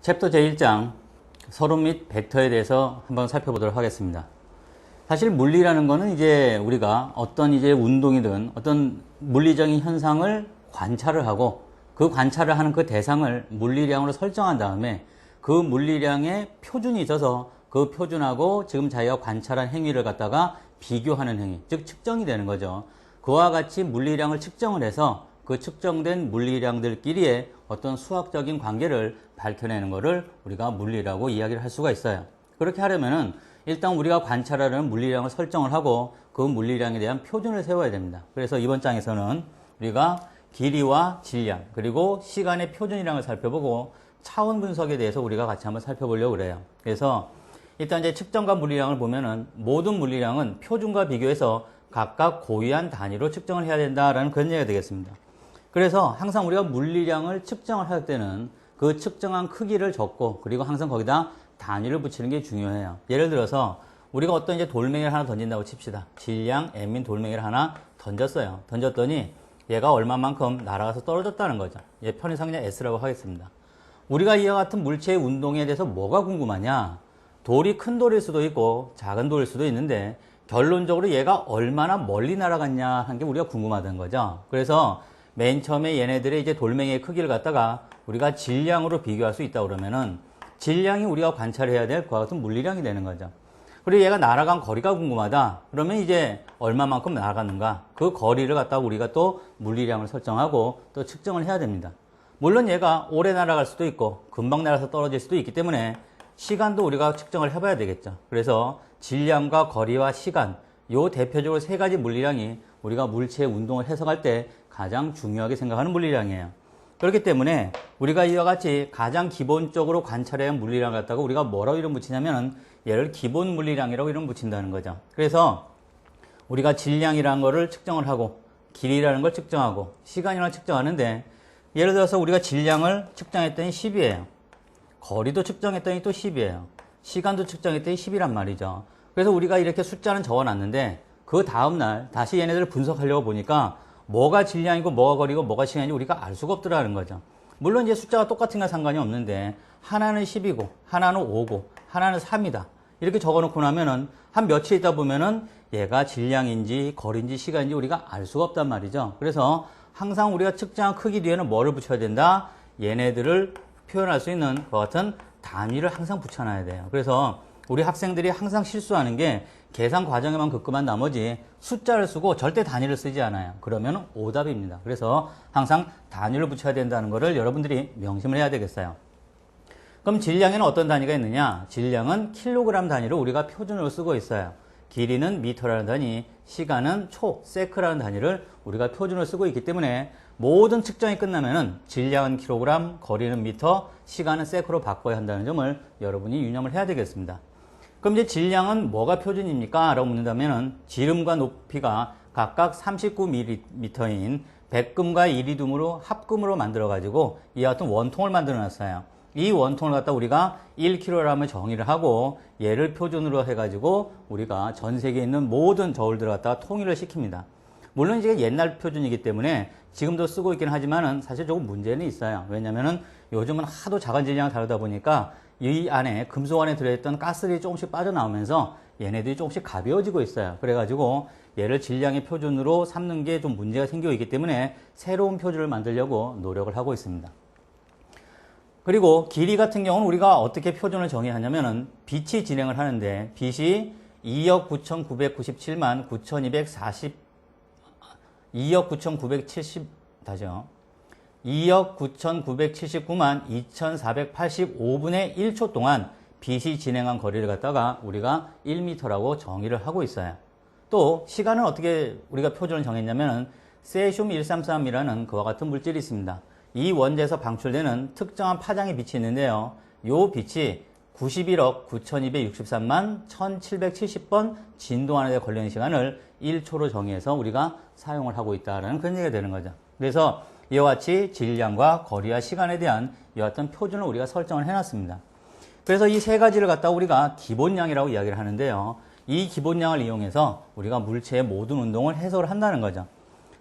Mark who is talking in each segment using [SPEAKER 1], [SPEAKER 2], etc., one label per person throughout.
[SPEAKER 1] 챕터 제1장 서론 및 벡터에 대해서 한번 살펴보도록 하겠습니다. 사실 물리라는 거는 이제 우리가 어떤 이제 운동이든 어떤 물리적인 현상을 관찰을 하고 그 관찰을 하는 그 대상을 물리량으로 설정한 다음에 그 물리량의 표준이 있어서 그 표준하고 지금 자기가 관찰한 행위를 갖다가 비교하는 행위, 즉 측정이 되는 거죠. 그와 같이 물리량을 측정을 해서 그 측정된 물리량들끼리의 어떤 수학적인 관계를 밝혀내는 것을 우리가 물리라고 이야기를 할 수가 있어요. 그렇게 하려면은 일단 우리가 관찰하는 물리량을 설정을 하고 그 물리량에 대한 표준을 세워야 됩니다. 그래서 이번 장에서는 우리가 길이와 질량 그리고 시간의 표준이량을 살펴보고 차원 분석에 대해서 우리가 같이 한번 살펴보려고 그래요. 그래서 일단 이제 측정과 물리량을 보면은 모든 물리량은 표준과 비교해서 각각 고유한 단위로 측정을 해야 된다라는 그런 얘기가 되겠습니다. 그래서 항상 우리가 물리량을 측정을 할 때는 그 측정한 크기를 적고 그리고 항상 거기다 단위를 붙이는 게 중요해요. 예를 들어서 우리가 어떤 이제 돌멩이를 하나 던진다고 칩시다. 질량 M인 돌멩이를 하나 던졌어요. 던졌더니 얘가 얼마만큼 날아가서 떨어졌다는 거죠. 얘 편의상량 S라고 하겠습니다. 우리가 이와 같은 물체의 운동에 대해서 뭐가 궁금하냐? 돌이 큰 돌일 수도 있고 작은 돌일 수도 있는데 결론적으로 얘가 얼마나 멀리 날아갔냐 하는 게 우리가 궁금하다는 거죠. 그래서 맨 처음에 얘네들의 이제 돌멩이의 크기를 갖다가 우리가 질량으로 비교할 수 있다 그러면은 질량이 우리가 관찰해야 될 그와 같은 물리량이 되는 거죠. 그리고 얘가 날아간 거리가 궁금하다. 그러면 이제 얼마만큼 날아갔는가? 그 거리를 갖다가 우리가 또 물리량을 설정하고 또 측정을 해야 됩니다. 물론 얘가 오래 날아갈 수도 있고 금방 날아서 떨어질 수도 있기 때문에 시간도 우리가 측정을 해봐야 되겠죠. 그래서 질량과 거리와 시간, 요 대표적으로 세 가지 물리량이 우리가 물체의 운동을 해석할 때 가장 중요하게 생각하는 물리량이에요. 그렇기 때문에 우리가 이와 같이 가장 기본적으로 관찰해야 하는 물리량을 갖다가 우리가 뭐라고 이름 붙이냐면은 얘를 기본 물리량이라고 이름 붙인다는 거죠. 그래서 우리가 질량이라는 거를 측정을 하고 길이라는 걸 측정하고 시간이라는 걸 측정하는데 예를 들어서 우리가 질량을 측정했더니 10이에요. 거리도 측정했더니 또 10이에요. 시간도 측정했더니 10이란 말이죠. 그래서 우리가 이렇게 숫자는 적어놨는데 그 다음날 다시 얘네들을 분석하려고 보니까 뭐가 질량이고 뭐가 거리고 뭐가 시간인지 우리가 알 수가 없더라는 거죠. 물론 이제 숫자가 똑같은 건 상관이 없는데 하나는 10이고 하나는 5고 하나는 3이다. 이렇게 적어놓고 나면은 한 며칠 있다 보면은 얘가 질량인지 거리인지 시간인지 우리가 알 수가 없단 말이죠. 그래서 항상 우리가 측정한 크기 뒤에는 뭐를 붙여야 된다? 얘네들을 표현할 수 있는 그 같은 단위를 항상 붙여놔야 돼요. 그래서 우리 학생들이 항상 실수하는 게 계산 과정에만 급급한 나머지 숫자를 쓰고 절대 단위를 쓰지 않아요. 그러면 오답입니다. 그래서 항상 단위를 붙여야 된다는 것을 여러분들이 명심을 해야 되겠어요. 그럼 질량에는 어떤 단위가 있느냐? 질량은 킬로그램 단위로 우리가 표준으로 쓰고 있어요. 길이는 미터라는 단위, 시간은 세크라는 단위를 우리가 표준으로 쓰고 있기 때문에 모든 측정이 끝나면은 질량은 킬로그램, 거리는 미터, 시간은 세크로 바꿔야 한다는 점을 여러분이 유념을 해야 되겠습니다. 그럼 이제 질량은 뭐가 표준입니까? 라고 묻는다면은 지름과 높이가 각각 39mm인 백금과 이리듐으로 합금으로 만들어가지고 이와 같은 원통을 만들어 놨어요. 이 원통을 갖다 우리가 1kg을 정의를 하고 얘를 표준으로 해가지고 우리가 전 세계에 있는 모든 저울들을 갖다가 통일을 시킵니다. 물론 이제 옛날 표준이기 때문에 지금도 쓰고 있긴 하지만은 사실 조금 문제는 있어요. 왜냐면은 요즘은 하도 작은 질량을 다루다 보니까 이 안에 금속 안에 들어있던 가스들이 조금씩 빠져나오면서 얘네들이 조금씩 가벼워지고 있어요. 그래가지고 얘를 질량의 표준으로 삼는 게 좀 문제가 생기고 있기 때문에 새로운 표준을 만들려고 노력을 하고 있습니다. 그리고 길이 같은 경우는 우리가 어떻게 표준을 정의하냐면은 빛이 진행을 하는데 빛이 2억 9,997만 9,240 2억 9,970 다시요. 2억 9,979만 2,485분의 1초 동안 빛이 진행한 거리를 갖다가 우리가 1m라고 정의를 하고 있어요. 또 시간은 어떻게 우리가 표준을 정했냐면은 세슘 133이라는 그와 같은 물질이 있습니다. 이 원자에서 방출되는 특정한 파장의 빛이 있는데요. 이 빛이 91억 9,263만 1,770번 진동 안에 걸리는 시간을 1초로 정의해서 우리가 사용을 하고 있다는 그런 얘기가 되는 거죠. 그래서 이와 같이 질량과 거리와 시간에 대한 이와 같은 표준을 우리가 설정을 해놨습니다. 그래서 이 세 가지를 갖다가 우리가 기본량이라고 이야기를 하는데요. 이 기본량을 이용해서 우리가 물체의 모든 운동을 해석을 한다는 거죠.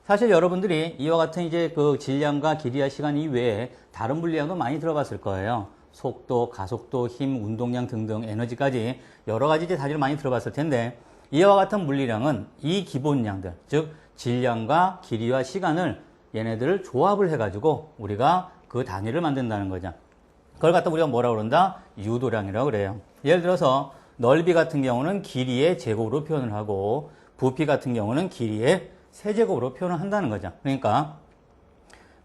[SPEAKER 1] 사실 여러분들이 이와 같은 이제 그 질량과 길이와 시간 이외에 다른 물리량도 많이 들어봤을 거예요. 속도, 가속도, 힘, 운동량 등등 에너지까지 여러 가지 이제 단위를 많이 들어봤을 텐데 이와 같은 물리량은 이 기본량들, 즉 질량과 길이와 시간을 얘네들을 조합을 해가지고 우리가 그 단위를 만든다는 거죠. 그걸 갖다 우리가 뭐라고 그런다? 유도량이라고 그래요. 예를 들어서 넓이 같은 경우는 길이의 제곱으로 표현을 하고 부피 같은 경우는 길이의 세제곱으로 표현을 한다는 거죠. 그러니까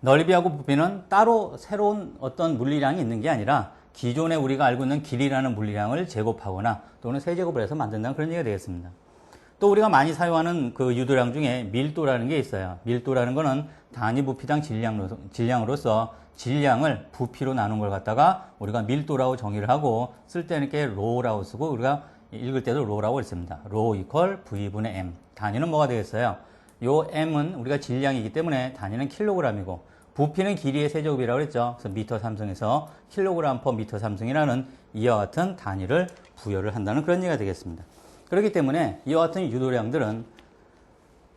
[SPEAKER 1] 넓이하고 부피는 따로 새로운 어떤 물리량이 있는 게 아니라 기존에 우리가 알고 있는 길이라는 물리량을 제곱하거나 또는 세제곱을 해서 만든다는 그런 얘기가 되겠습니다. 또 우리가 많이 사용하는 그 유도량 중에 밀도라는 게 있어요. 밀도라는 거는 단위 부피당 질량으로서 질량을 부피로 나눈 걸 갖다가 우리가 밀도라고 정의를 하고 쓸 때는 이렇게 로라고 쓰고 우리가 읽을 때도 로라고 했습니다. 로 이퀄 V분의 M. 단위는 뭐가 되겠어요? 요 M은 우리가 질량이기 때문에 단위는 킬로그램이고 부피는 길이의 세제곱이라고 했죠. 그래서 미터 삼승에서 킬로그램 퍼 미터 삼승이라는 이와 같은 단위를 부여를 한다는 그런 얘기가 되겠습니다. 그렇기 때문에 이와 같은 유도량들은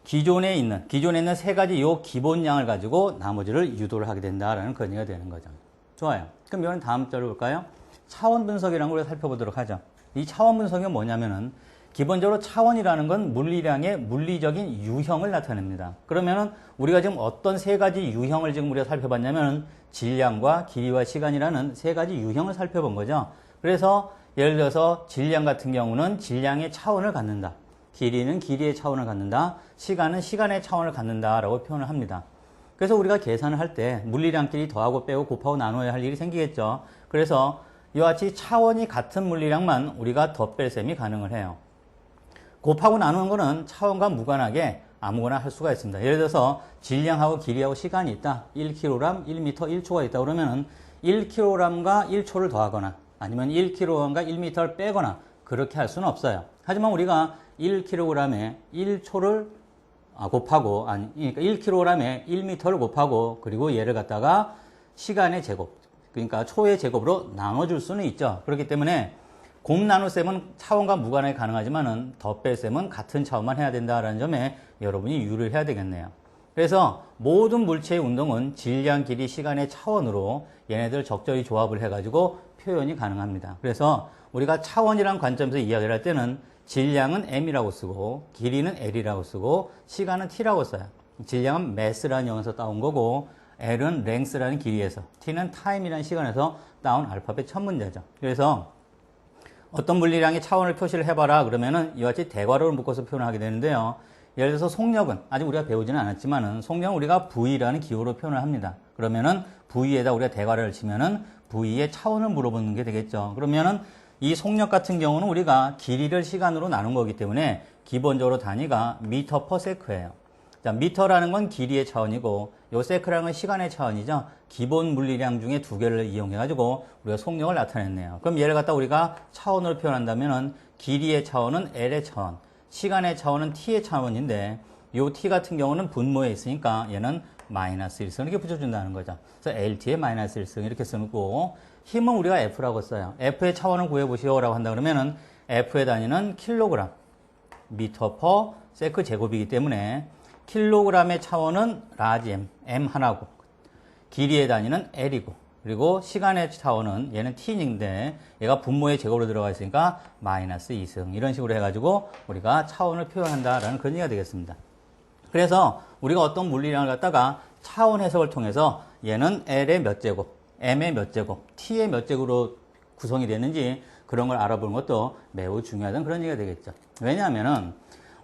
[SPEAKER 1] 기존에 있는 세 가지 요 기본량을 가지고 나머지를 유도를 하게 된다라는 그런 얘기가 되는 거죠. 좋아요. 그럼 이번엔 다음 자료 볼까요? 차원 분석이라는 걸 살펴보도록 하죠. 이 차원 분석이 뭐냐면은 기본적으로 차원이라는 건 물리량의 물리적인 유형을 나타냅니다. 그러면은 우리가 지금 어떤 세 가지 유형을 지금 우리가 살펴봤냐면 질량과 길이와 시간이라는 세 가지 유형을 살펴본 거죠. 그래서 예를 들어서 질량 같은 경우는 질량의 차원을 갖는다. 길이는 길이의 차원을 갖는다. 시간은 시간의 차원을 갖는다라고 표현을 합니다. 그래서 우리가 계산을 할 때 물리량끼리 더하고 빼고 곱하고 나눠야 할 일이 생기겠죠. 그래서 이와 같이 차원이 같은 물리량만 우리가 덧뺄 셈이 가능을 해요. 곱하고 나누는 거는 차원과 무관하게 아무거나 할 수가 있습니다. 예를 들어서 질량하고 길이하고 시간이 있다. 1kg, 1m, 1초가 있다. 그러면은 1kg과 1초를 더하거나 아니면 1kg과 1m를 빼거나 그렇게 할 수는 없어요. 하지만 우리가 1kg에 1초를 곱하고 그러니까 1kg에 1m를 곱하고 그리고 얘를 갖다가 시간의 제곱 그러니까 초의 제곱으로 나눠줄 수는 있죠. 그렇기 때문에 곱 나눗셈은 차원과 무관하게 가능하지만은 덧뺄셈은 같은 차원만 해야 된다라는 점에 여러분이 유의를 해야 되겠네요. 그래서 모든 물체의 운동은 질량, 길이, 시간의 차원으로 얘네들 적절히 조합을 해가지고 표현이 가능합니다. 그래서 우리가 차원이라는 관점에서 이야기를 할 때는 질량은 M이라고 쓰고 길이는 L이라고 쓰고 시간은 T라고 써요. 질량은 mass라는 영어에서 따온 거고 L은 length라는 길이에서 T는 time이라는 시간에서 따온 알파벳 첫 문자죠. 그래서 어떤 물리량의 차원을 표시를 해봐라 그러면은 이와 같이 대괄호를 묶어서 표현하게 되는데요. 예를 들어서 속력은 아직 우리가 배우지는 않았지만은 속력은 우리가 V라는 기호로 표현을 합니다. 그러면은 V에다 우리가 대괄호를 치면은 V의 차원을 물어보는 게 되겠죠. 그러면은 이 속력 같은 경우는 우리가 길이를 시간으로 나눈 거기 때문에 기본적으로 단위가 미터 퍼 세크예요. 자, 미터라는 건 길이의 차원이고 요 세크라는 건 시간의 차원이죠. 기본 물리량 중에 두 개를 이용해 가지고 우리가 속력을 나타냈네요. 그럼 얘를 갖다 우리가 차원으로 표현한다면은 길이의 차원은 L의 차원, 시간의 차원은 T의 차원인데 요 T 같은 경우는 분모에 있으니까 얘는 마이너스 1승 이렇게 붙여준다는 거죠. 그래서 LT의 마이너스 1승 이렇게 쓰고 힘은 우리가 F라고 써요. F의 차원을 구해보시오라고 한다 그러면은 F의 단위는 킬로그램, 미터 퍼 세크 제곱이기 때문에 킬로그램의 차원은 라지 M, M 하나고 길이의 단위는 L이고 그리고 시간의 차원은 얘는 T인데 얘가 분모의 제곱으로 들어가 있으니까 마이너스 2승 이런 식으로 해가지고 우리가 차원을 표현한다라는 그런 얘기가 되겠습니다. 그래서 우리가 어떤 물리량을 갖다가 차원 해석을 통해서 얘는 L의 몇 제곱, M의 몇 제곱, T의 몇 제곱으로 구성이 되는지 그런 걸 알아보는 것도 매우 중요하다는 그런 얘기가 되겠죠. 왜냐하면은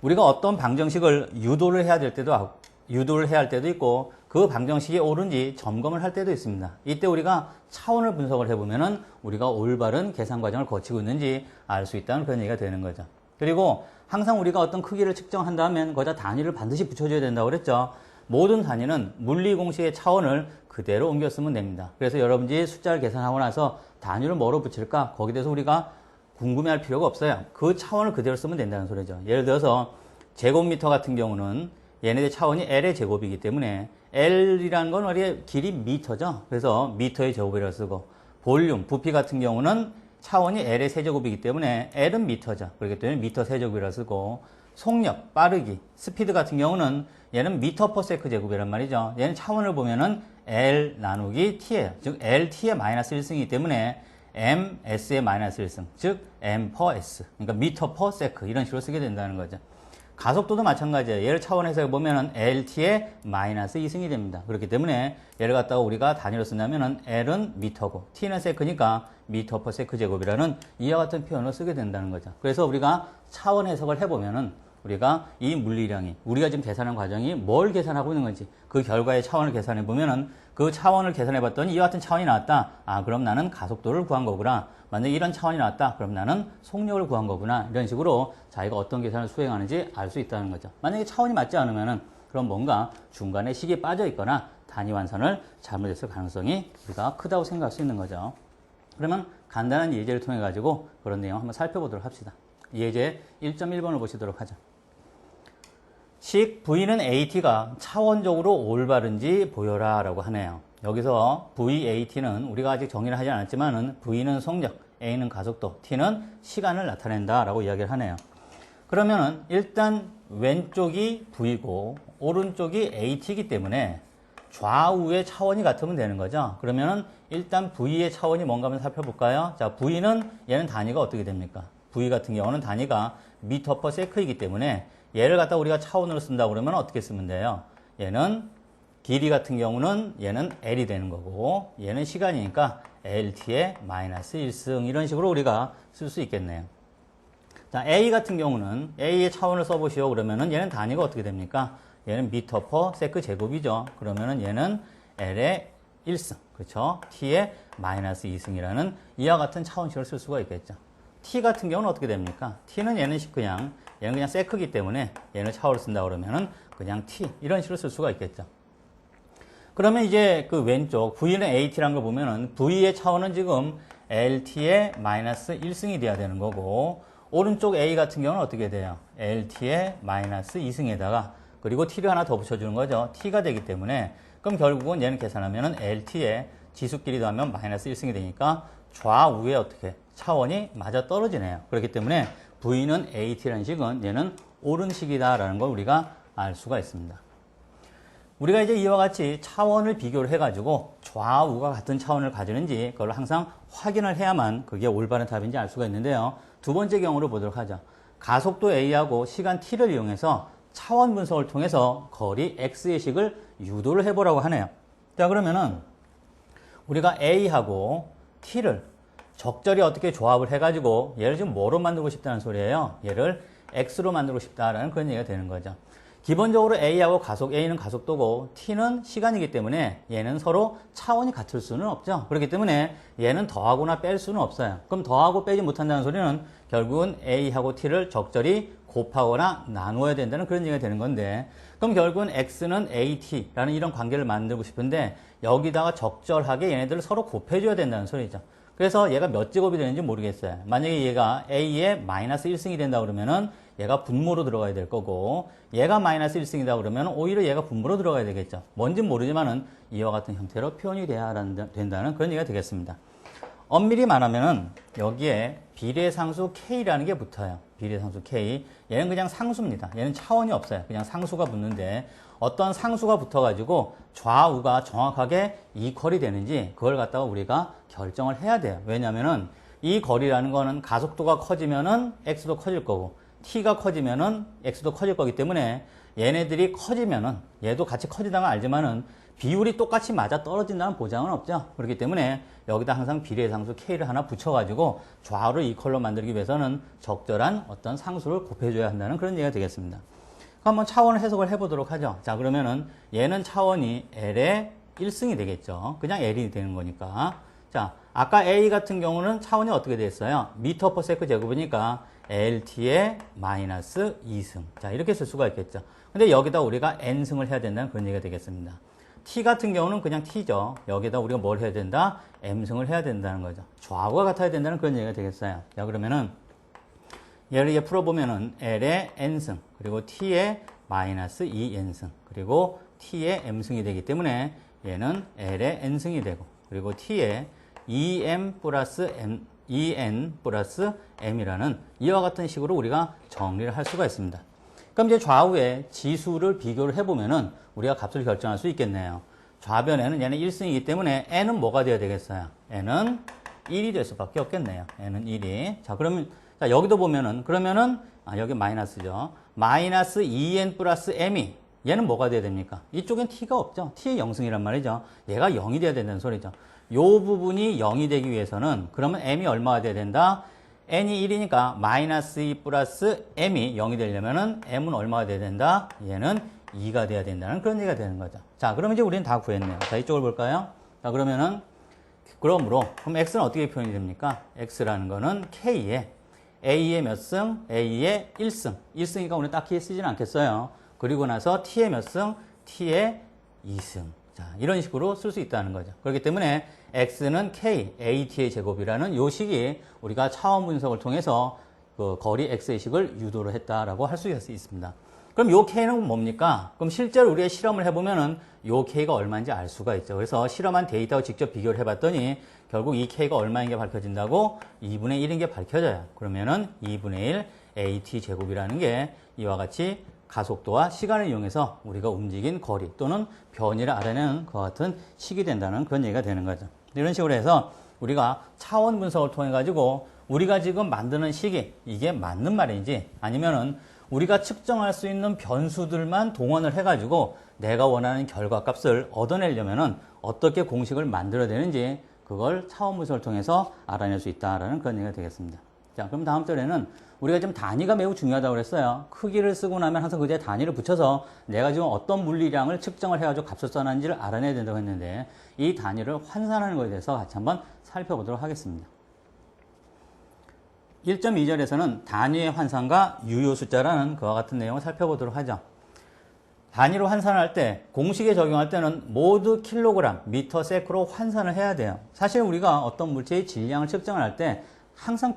[SPEAKER 1] 우리가 어떤 방정식을 유도를 해야 할 때도 있고 그 방정식이 옳은지 점검을 할 때도 있습니다. 이때 우리가 차원을 분석을 해보면은 우리가 올바른 계산 과정을 거치고 있는지 알 수 있다는 그런 얘기가 되는 거죠. 그리고 항상 우리가 어떤 크기를 측정한다면 거기다 단위를 반드시 붙여줘야 된다고 그랬죠. 모든 단위는 물리 공식의 차원을 그대로 옮겨 쓰면 됩니다. 그래서 여러분들이 숫자를 계산하고 나서 단위를 뭐로 붙일까? 거기에 대해서 우리가 궁금해할 필요가 없어요. 그 차원을 그대로 쓰면 된다는 소리죠. 예를 들어서 제곱미터 같은 경우는 얘네들 차원이 L의 제곱이기 때문에 L이라는 건 우리의 길이 미터죠. 그래서 미터의 제곱이라고 쓰고 볼륨, 부피 같은 경우는 차원이 L의 세제곱이기 때문에 L은 미터죠. 그렇기 때문에 미터 세제곱이라고 쓰고 속력, 빠르기, 스피드 같은 경우는 얘는 미터 퍼 세크 제곱이란 말이죠. 얘는 차원을 보면은 L 나누기 T예요. 즉 LT의 마이너스 1승이기 때문에 MS의 마이너스 1승, 즉 M per S, 그러니까 미터 퍼 세크 이런 식으로 쓰게 된다는 거죠. 가속도도 마찬가지예요. 얘를 차원에서 보면은 LT의 마이너스 2승이 됩니다. 그렇기 때문에 얘를 갖다가 우리가 단위로 쓴다면은 L은 미터고 T는 세크니까 미터 퍼 세크 제곱이라는 이와 같은 표현을 쓰게 된다는 거죠. 그래서 우리가 차원 해석을 해보면은 우리가 이 물리량이 우리가 지금 계산하는 과정이 뭘 계산하고 있는 건지 그 결과의 차원을 계산해 보면은 그 차원을 계산해 봤더니 이와 같은 차원이 나왔다. 아, 그럼 나는 가속도를 구한 거구나. 만약에 이런 차원이 나왔다. 그럼 나는 속력을 구한 거구나. 이런 식으로 자기가 어떤 계산을 수행하는지 알 수 있다는 거죠. 만약에 차원이 맞지 않으면은 그럼 뭔가 중간에 식이 빠져 있거나 단위 완산을 잘못했을 가능성이 우리가 크다고 생각할 수 있는 거죠. 그러면 간단한 예제를 통해 가지고 그런 내용 한번 살펴보도록 합시다. 예제 1.1번을 보시도록 하죠. 식 V는 AT가 차원적으로 올바른지 보여라 라고 하네요. 여기서 VAT는 우리가 아직 정의를 하지 않았지만은 V는 속력, A는 가속도, T는 시간을 나타낸다 라고 이야기를 하네요. 그러면은 일단 왼쪽이 V고 오른쪽이 AT이기 때문에 좌우의 차원이 같으면 되는 거죠. 그러면은 일단 V의 차원이 뭔가 한번 살펴볼까요? 자, V는 얘는 단위가 어떻게 됩니까? V 같은 경우는 단위가 미터 퍼 세크이기 때문에 얘를 갖다 우리가 차원으로 쓴다고 그러면 어떻게 쓰면 돼요? 얘는 길이 같은 경우는 얘는 L이 되는 거고 얘는 시간이니까 LT의 마이너스 1승 이런 식으로 우리가 쓸 수 있겠네요. 자, A 같은 경우는 A의 차원을 써보시오. 그러면은 얘는 단위가 어떻게 됩니까? 얘는 미터 퍼 세크 제곱이죠. 그러면은 얘는 L의 1승, 그렇죠? T의 마이너스 2승이라는 이와 같은 차원식을 쓸 수가 있겠죠. T 같은 경우는 어떻게 됩니까? T는 얘는 그냥 세크기 때문에 얘를 차원을 쓴다 그러면은 그냥 T 이런 식으로 쓸 수가 있겠죠. 그러면 이제 그 왼쪽 V는 AT라는 걸 보면은 V의 차원은 지금 LT의 마이너스 1승이 돼야 되는 거고 오른쪽 A 같은 경우는 어떻게 돼요? LT의 마이너스 2승에다가 그리고 T를 하나 더 붙여주는 거죠. T가 되기 때문에 그럼 결국은 얘는 계산하면은 LT의 지수끼리 더하면 마이너스 1승이 되니까 좌우에 어떻게 차원이 맞아 떨어지네요. 그렇기 때문에 V는 AT라는 식은 얘는 옳은 식이다라는 걸 우리가 알 수가 있습니다. 우리가 이제 이와 같이 차원을 비교를 해가지고 좌우가 같은 차원을 가지는지 그걸 항상 확인을 해야만 그게 올바른 답인지 알 수가 있는데요. 두 번째 경우를 보도록 하죠. 가속도 A하고 시간 T를 이용해서 차원 분석을 통해서 거리 X의 식을 유도를 해보라고 하네요. 자, 그러면은 우리가 A하고 T를 적절히 어떻게 조합을 해가지고 얘를 지금 뭐로 만들고 싶다는 소리예요. 얘를 X로 만들고 싶다라는 그런 얘기가 되는 거죠. 기본적으로 A하고 A는 가속도고 T는 시간이기 때문에 얘는 서로 차원이 같을 수는 없죠. 그렇기 때문에 얘는 더하거나 뺄 수는 없어요. 그럼 더하고 빼지 못한다는 소리는 결국은 A하고 T를 적절히 곱하거나 나누어야 된다는 그런 얘기가 되는 건데 그럼 결국은 X는 AT라는 이런 관계를 만들고 싶은데 여기다가 적절하게 얘네들을 서로 곱해줘야 된다는 소리죠. 그래서 얘가 몇 제곱이 되는지 모르겠어요. 만약에 얘가 A의 마이너스 1승이 된다 그러면은 얘가 분모로 들어가야 될 거고 얘가 마이너스 1승이다 그러면 오히려 얘가 분모로 들어가야 되겠죠. 뭔진 모르지만은 이와 같은 형태로 표현이 돼야 된다는 그런 얘기가 되겠습니다. 엄밀히 말하면은 여기에 비례상수 K라는 게 붙어요. 비례상수 K. 얘는 그냥 상수입니다. 얘는 차원이 없어요. 그냥 상수가 붙는데 어떤 상수가 붙어가지고 좌우가 정확하게 이퀄이 되는지 그걸 갖다가 우리가 결정을 해야 돼요. 왜냐면은 이 거리라는 거는 가속도가 커지면은 X도 커질 거고 T가 커지면은 X도 커질 거기 때문에 얘네들이 커지면은 얘도 같이 커진다는 걸 알지만은 비율이 똑같이 맞아 떨어진다는 보장은 없죠. 그렇기 때문에 여기다 항상 비례상수 K를 하나 붙여가지고 좌우를 이퀄로 만들기 위해서는 적절한 어떤 상수를 곱해줘야 한다는 그런 얘기가 되겠습니다. 한번 차원을 해석을 해보도록 하죠. 자, 그러면은 얘는 차원이 L의 1승이 되겠죠. 그냥 L이 되는 거니까. 자, 아까 A 같은 경우는 차원이 어떻게 됐어요? 미터 퍼 세크 제곱이니까 LT의 마이너스 2승. 자, 이렇게 쓸 수가 있겠죠. 근데 여기다 우리가 N승을 해야 된다는 그런 얘기가 되겠습니다. T 같은 경우는 그냥 T죠. 여기다 우리가 뭘 해야 된다? M승을 해야 된다는 거죠. 좌우가 같아야 된다는 그런 얘기가 되겠어요. 자, 그러면은 얘를 이제 풀어보면은 L의 N승, 그리고 T의 마이너스 2N승, 그리고 T의 M승이 되기 때문에 얘는 L의 N승이 되고, 그리고 T의 2M 플러스 M, 2N 플러스 M이라는 이와 같은 식으로 우리가 정리를 할 수가 있습니다. 그럼 이제 좌우의 지수를 비교를 해보면은 우리가 값을 결정할 수 있겠네요. 좌변에는 얘는 1승이기 때문에 n은 뭐가 되어야 되겠어요? n은 1이 될 수밖에 없겠네요. n은 1이. 자, 그러면, 자, 여기도 보면은, 그러면은, 여기 마이너스죠. 마이너스 2n 플러스 m이, 얘는 뭐가 돼야 됩니까? 이쪽엔 t가 없죠. t의 0승이란 말이죠. 얘가 0이 돼야 된다는 소리죠. 요 부분이 0이 되기 위해서는, 그러면 m이 얼마가 돼야 된다? n이 1이니까 마이너스 2 플러스 m이 0이 되려면은 m은 얼마가 돼야 된다? 얘는 2가 돼야 된다는 그런 얘기가 되는 거죠. 자, 그럼 이제 우리는 다 구했네요. 자, 이쪽을 볼까요? 자, 그러면은, 그럼 x는 어떻게 표현이 됩니까? x라는 거는 k에 a의 몇 승? a의 1승. 1승이니까 우리는 딱히 쓰지는 않겠어요. 그리고 나서 t의 몇 승? t의 2승. 자, 이런 식으로 쓸 수 있다는 거죠. 그렇기 때문에 x는 k, at의 제곱이라는 요 식이 우리가 차원 분석을 통해서 그 거리 x의 식을 유도를 했다라고 할 수 있습니다. 그럼 요 k는 뭡니까? 그럼 실제로 우리가 실험을 해보면은 요 k가 얼마인지 알 수가 있죠. 그래서 실험한 데이터하고 직접 비교를 해봤더니 결국 이 k가 얼마인 게 밝혀진다고? 2분의 1인 게 밝혀져요. 그러면은 2분의 1 at 제곱이라는 게 이와 같이 가속도와 시간을 이용해서 우리가 움직인 거리 또는 변이를 알아내는 그와 같은 식이 된다는 그런 얘기가 되는 거죠. 이런 식으로 해서 우리가 차원 분석을 통해 가지고 우리가 지금 만드는 식이 이게 맞는 말인지 아니면은 우리가 측정할 수 있는 변수들만 동원을 해가지고 내가 원하는 결과값을 얻어내려면은 어떻게 공식을 만들어야 되는지 그걸 차원 분석을 통해서 알아낼 수 있다라는 그런 얘기가 되겠습니다. 자, 그럼 다음 절에는 우리가 지금 단위가 매우 중요하다고 그랬어요. 크기를 쓰고 나면 항상 그 뒤에 단위를 붙여서 내가 지금 어떤 물리량을 측정을 해가지고 값을 써놨는지를 알아내야 된다고 했는데 이 단위를 환산하는 것에 대해서 같이 한번 살펴보도록 하겠습니다. 1.2절에서는 단위의 환산과 유효 숫자라는 그와 같은 내용을 살펴보도록 하죠. 단위로 환산을 할 때, 공식에 적용할 때는 모두 킬로그램, 미터, 세크로 환산을 해야 돼요. 사실 우리가 어떤 물체의 질량을 측정을 할 때 항상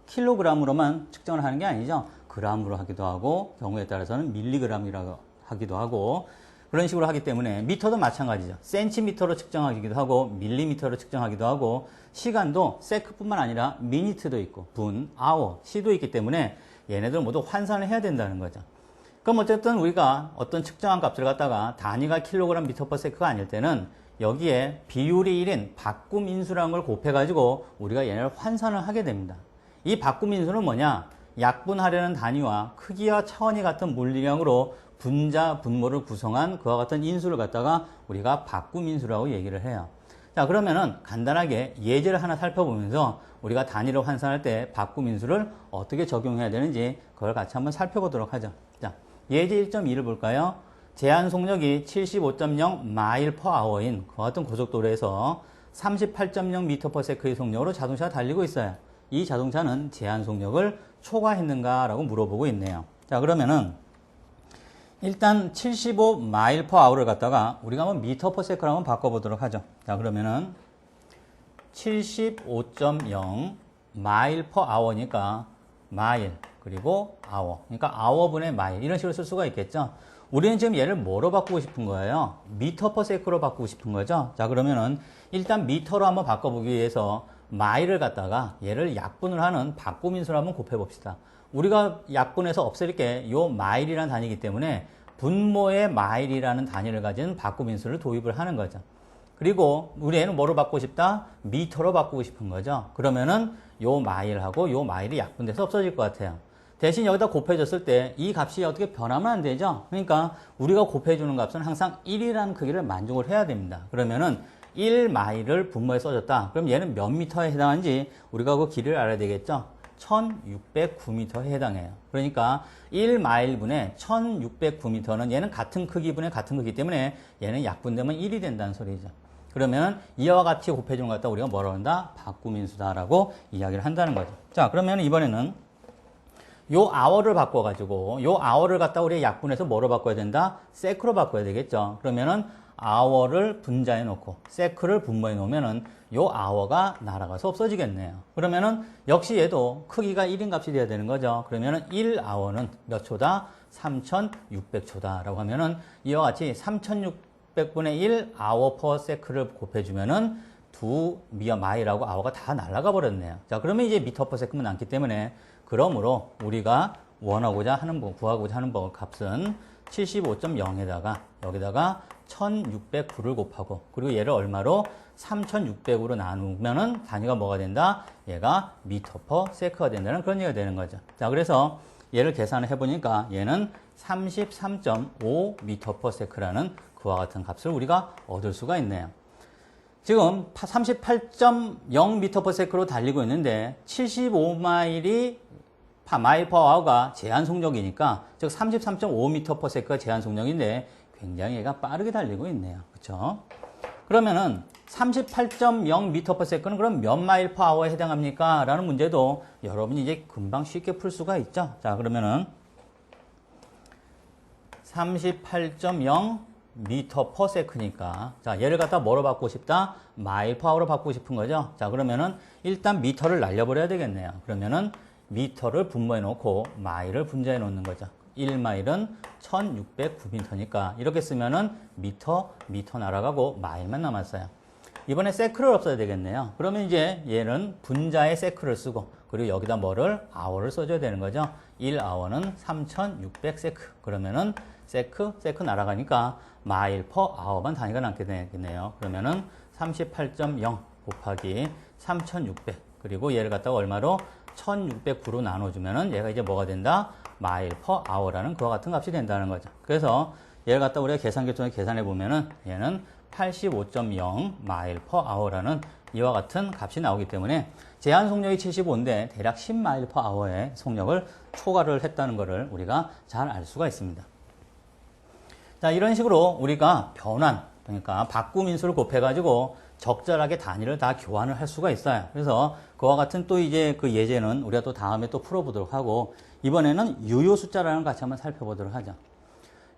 [SPEAKER 1] 킬로그램으로만 측정을 하는 게 아니죠. 그램으로 하기도 하고, 경우에 따라서는 밀리그램이라고 하기도 하고, 그런 식으로 하기 때문에 미터도 마찬가지죠. 센티미터로 측정하기도 하고, 밀리미터로 측정하기도 하고, 시간도 세크뿐만 아니라 미니트도 있고, 분, 아워, 시도 있기 때문에 얘네들 모두 환산을 해야 된다는 거죠. 그럼 어쨌든 우리가 어떤 측정한 값을 갖다가 단위가 킬로그램 미터 퍼 세크가 아닐 때는 여기에 비율이 1인 바꿈 인수라는 걸 곱해가지고 우리가 얘네를 환산을 하게 됩니다. 이 바꿈 인수는 뭐냐? 약분하려는 단위와 크기와 차원이 같은 물리량으로 분자, 분모를 구성한 그와 같은 인수를 갖다가 우리가 바꿈 인수라고 얘기를 해요. 자, 그러면은 간단하게 예제를 하나 살펴보면서 우리가 단위를 환산할 때 바꿈 인수를 어떻게 적용해야 되는지 그걸 같이 한번 살펴보도록 하죠. 자, 예제 1.2를 볼까요? 제한 속력이 75.0 마일 퍼 아워인 그와 같은 고속도로에서 38.0 미터 퍼 세크의 속력으로 자동차가 달리고 있어요. 이 자동차는 제한 속력을 초과했는가라고 물어보고 있네요. 자, 그러면은 일단 75 마일 퍼 아워를 갖다가 우리가 한번 미터 퍼 세크로 한번 바꿔보도록 하죠. 자, 그러면은 75.0 마일 퍼 아워니까 마일 그리고 아워, 그러니까 아워분의 마일 이런 식으로 쓸 수가 있겠죠. 우리는 지금 얘를 뭐로 바꾸고 싶은 거예요? 미터 퍼 세크로 바꾸고 싶은 거죠. 자, 그러면은 일단 미터로 한번 바꿔보기 위해서 마일을 갖다가 얘를 약분을 하는 바꿈인수로 한번 곱해봅시다. 우리가 약분해서 없앨 게 요 마일이라는 단위이기 때문에 분모의 마일이라는 단위를 가진 바꿈인수를 도입을 하는 거죠. 그리고 우리 애는 뭐로 바꾸고 싶다? 미터로 바꾸고 싶은 거죠. 그러면은 요 마일하고 요 마일이 약분돼서 없어질 것 같아요. 대신 여기다 곱해줬을 때 이 값이 어떻게 변하면 안 되죠. 그러니까 우리가 곱해주는 값은 항상 1이라는 크기를 만족을 해야 됩니다. 그러면은 1마일을 분모에 써줬다. 그럼 얘는 몇 미터에 해당하는지 우리가 그 길이를 알아야 되겠죠. 1609m에 해당해요. 그러니까 1마일분의 1609m는 얘는 같은 크기분의 같은 크기 때문에 얘는 약분되면 1이 된다는 소리죠. 그러면 이와 같이 곱해주는 것 같다 우리가 뭐라고 한다? 바꿈인수다라고 이야기를 한다는 거죠. 자, 그러면 이번에는 요 아워를 바꿔가지고 요 아워를 갖다 우리가 약분해서 뭐로 바꿔야 된다? 세크로 바꿔야 되겠죠. 그러면은 아워를 분자해 놓고 세크를 분모해 놓으면은 요 아워가 날아가서 없어지겠네요. 그러면은 역시 얘도 크기가 1인 값이 돼야 되는 거죠. 그러면은 1아워는 몇 초다? 3600초다 라고 하면은 이와 같이 3600분의 1 아워 퍼 세크를 곱해주면은 두 미어 마일하고 아워가 다 날아가 버렸네요. 자, 그러면 이제 미터 퍼 세크만 남기 때문에 그러므로 우리가 구하고자 하는 값은 75.0에다가 여기다가 1609를 곱하고 그리고 얘를 얼마로 3600으로 나누면은 단위가 뭐가 된다? 얘가 미터 퍼 세크가 된다는 그런 얘기가 되는 거죠. 자, 그래서 얘를 계산을 해보니까 얘는 33.5 미터 퍼 세크라는 그와 같은 값을 우리가 얻을 수가 있네요. 지금 38.0 미터 퍼 세크로 달리고 있는데 75마일이 마일 퍼 아워가 제한 속력이니까 즉 33.5 미터 퍼 세크가 제한 속력인데 굉장히 얘가 빠르게 달리고 있네요. 그렇죠? 그러면은 38.0 미터 퍼 세크는 그럼 몇 마일 퍼 아워에 해당합니까? 라는 문제도 여러분이 이제 금방 쉽게 풀 수가 있죠. 자, 그러면은 38.0 미터 퍼 세크니까 자, 얘를 갖다 뭐로 바꾸고 싶다? 마일 퍼 아워로 바꾸고 싶은 거죠. 자, 그러면은 일단 미터를 날려버려야 되겠네요. 그러면은 미터를 분모해 놓고 마일을 분자해 놓는 거죠. 1마일은 1609미터니까 이렇게 쓰면은 미터 날아가고 마일만 남았어요. 이번에 세크를 없어야 되겠네요. 그러면 이제 얘는 분자에 세크를 쓰고 그리고 여기다 뭐를 아워를 써줘야 되는 거죠. 1아워는 3600 세크. 그러면은 세크 날아가니까 마일 퍼 아워만 단위가 남게 되겠네요. 그러면은 38.0 곱하기 3600 그리고 얘를 갖다가 얼마로 1609로 나눠주면은 얘가 이제 뭐가 된다? 마일 퍼 아워라는 그와 같은 값이 된다는 거죠. 그래서 얘를 갖다 우리가 계산기 통해 계산해 보면은 얘는 85.0 마일 퍼 아워라는 이와 같은 값이 나오기 때문에 제한 속력이 75인데 대략 10마일 퍼 아워의 속력을 초과를 했다는 것을 우리가 잘 알 수가 있습니다. 자, 이런 식으로 우리가 변환, 그러니까 바꿈인수를 곱해가지고 적절하게 단위를 다 교환을 할 수가 있어요. 그래서 그와 같은 또 이제 그 예제는 우리가 또 다음에 또 풀어보도록 하고 이번에는 유효 숫자라는 걸 같이 한번 살펴보도록 하죠.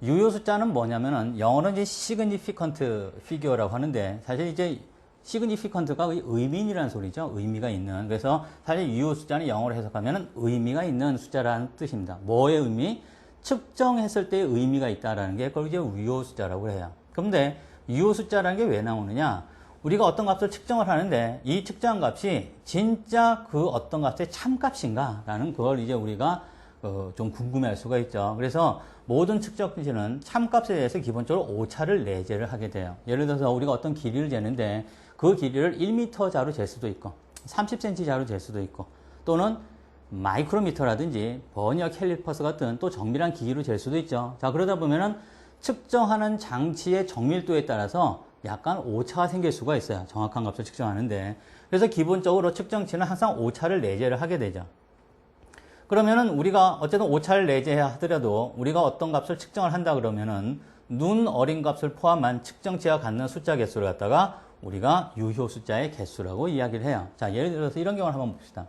[SPEAKER 1] 유효 숫자는 뭐냐면은 영어로는 이제 significant figure라고 하는데 사실 이제 significant가 의미인이라는 소리죠. 의미가 있는. 그래서 사실 유효 숫자는 영어로 해석하면은 의미가 있는 숫자라는 뜻입니다. 뭐의 의미? 측정했을 때의 의미가 있다라는 게 그걸 이제 유효 숫자라고 해요. 그런데 유효 숫자라는 게 왜 나오느냐? 우리가 어떤 값을 측정을 하는데 이 측정한 값이 진짜 그 어떤 값의 참값인가? 라는 그걸 이제 우리가 좀 궁금해할 수가 있죠. 그래서 모든 측정지는 참값에 대해서 기본적으로 오차를 내재를 하게 돼요. 예를 들어서 우리가 어떤 길이를 재는데 그 길이를 1m 자로 잴 수도 있고 30cm 자로 잴 수도 있고 또는 마이크로미터라든지 버니어 캘리퍼스 같은 또 정밀한 기기로 잴 수도 있죠. 자, 그러다 보면은 측정하는 장치의 정밀도에 따라서 약간 오차가 생길 수가 있어요. 정확한 값을 측정하는데. 그래서 기본적으로 측정치는 항상 오차를 내재를 하게 되죠. 그러면은 우리가 어쨌든 오차를 내재하더라도 우리가 어떤 값을 측정을 한다 그러면은 눈 어린 값을 포함한 측정치와 같는 숫자 개수를 갖다가 우리가 유효 숫자의 개수라고 이야기를 해요. 자, 예를 들어서 이런 경우를 한번 봅시다.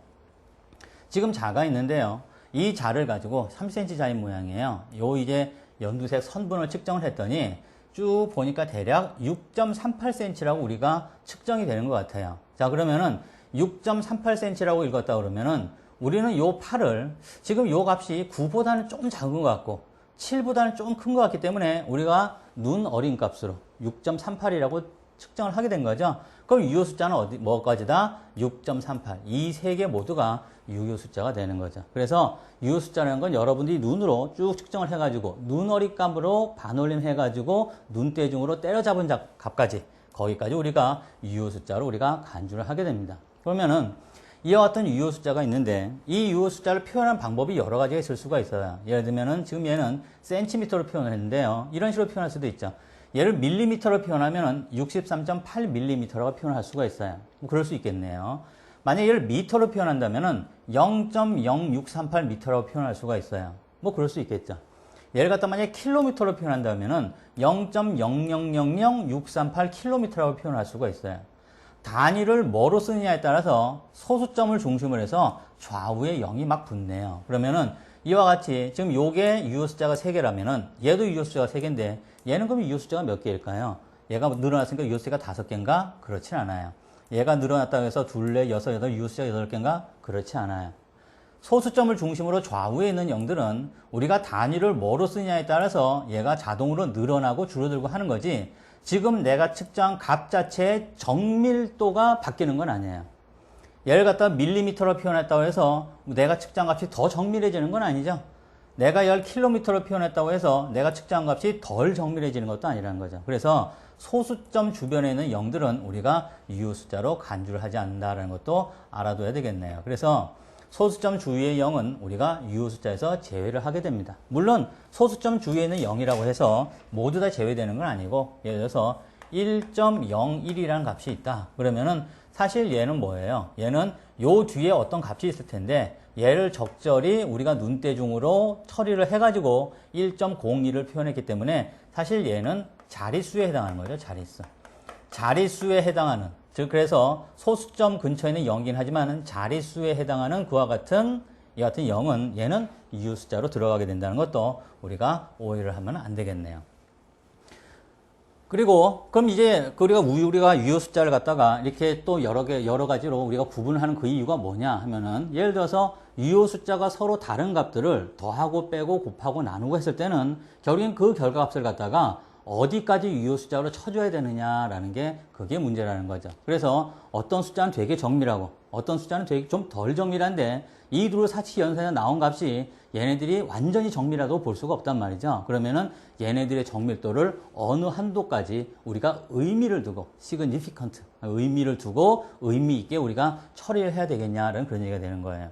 [SPEAKER 1] 지금 자가 있는데요. 이 자를 가지고 3cm 자인 모양이에요. 요 이제 연두색 선분을 측정을 했더니 쭉 보니까 대략 6.38cm라고 우리가 측정이 되는 것 같아요. 자, 그러면은 6.38cm라고 읽었다 그러면은 우리는 요 8을 지금 요 값이 9보다는 조금 작은 것 같고 7보다는 조금 큰 것 같기 때문에 우리가 눈 어린 값으로 6.38이라고 측정을 하게 된 거죠. 그럼 유효 숫자는 뭐까지다? 6.38. 이 세 개 모두가 유효 숫자가 되는 거죠. 그래서 유효 숫자라는 건 여러분들이 눈으로 쭉 측정을 해가지고 눈 어린 값으로 반올림 해가지고 눈대중으로 때려잡은 값까지 거기까지 우리가 유효 숫자로 우리가 간주를 하게 됩니다. 그러면은 이와 같은 유효 숫자가 있는데 이 유효 숫자를 표현하는 방법이 여러 가지가 있을 수가 있어요. 예를 들면은 지금 얘는 센티미터로 표현을 했는데요. 이런 식으로 표현할 수도 있죠. 얘를 밀리미터로 표현하면 63.8mm라고 표현할 수가 있어요. 그럴 수 있겠네요. 만약에 얘를 미터로 표현한다면 0.0638m라고 표현할 수가 있어요. 뭐 그럴 수 있겠죠. 얘를 갖다 만약에 킬로미터로 표현한다면 0.0000638km라고 표현할 수가 있어요. 단위를 뭐로 쓰느냐에 따라서 소수점을 중심으로 해서 좌우에 0이 막 붙네요. 그러면은 이와 같이 지금 요게 유효 숫자가 3개라면은 얘도 유효 숫자가 3개인데 얘는 그럼 유효 숫자가 몇 개일까요? 얘가 늘어났으니까 유효 숫자가 5개인가? 그렇진 않아요. 얘가 늘어났다고 해서 둘, 넷, 여섯, 여덟, 유효 숫자가 8개인가? 그렇지 않아요. 소수점을 중심으로 좌우에 있는 0들은 우리가 단위를 뭐로 쓰느냐에 따라서 얘가 자동으로 늘어나고 줄어들고 하는 거지 지금 내가 측정한 값 자체의 정밀도가 바뀌는 건 아니에요. 얘를 갖다 밀리미터로 표현했다고 해서 내가 측정한 값이 더 정밀해지는 건 아니죠. 내가 10km로 표현했다고 해서 내가 측정한 값이 덜 정밀해지는 것도 아니라는 거죠. 그래서 소수점 주변에 있는 0들은 우리가 유효 숫자로 간주를 하지 않는다는 것도 알아둬야 되겠네요. 그래서 소수점 주위의 0은 우리가 유효 숫자에서 제외를 하게 됩니다. 물론 소수점 주위에 있는 0이라고 해서 모두 다 제외되는 건 아니고, 예를 들어서 1.01이라는 값이 있다. 그러면은 사실 얘는 뭐예요? 얘는 요 뒤에 어떤 값이 있을 텐데 얘를 적절히 우리가 눈대중으로 처리를 해가지고 1.02를 표현했기 때문에 사실 얘는 자릿수에 해당하는 거죠. 자릿수. 자릿수에 해당하는, 즉 그래서 소수점 근처에 있는 0이긴 하지만 자릿수에 해당하는 그와 같은 이 같은 0은 얘는 유효 숫자로 들어가게 된다는 것도 우리가 오해를 하면 안 되겠네요. 그리고 그럼 이제 우리가 유효 숫자를 갖다가 이렇게 또 여러 가지로 우리가 구분하는 그 이유가 뭐냐 하면은, 예를 들어서 유효 숫자가 서로 다른 값들을 더하고 빼고 곱하고 나누고 했을 때는 결국엔 그 결과값을 갖다가 어디까지 유효 숫자로 쳐줘야 되느냐라는 게 그게 문제라는 거죠. 그래서 어떤 숫자는 되게 정밀하고 어떤 숫자는 되게 좀 덜 정밀한데 이 둘을 사치 연산에 나온 값이 얘네들이 완전히 정밀하다고 볼 수가 없단 말이죠. 그러면은 얘네들의 정밀도를 어느 한도까지 우리가 의미를 두고 significant, 의미를 두고 의미 있게 우리가 처리를 해야 되겠냐라는 그런 얘기가 되는 거예요.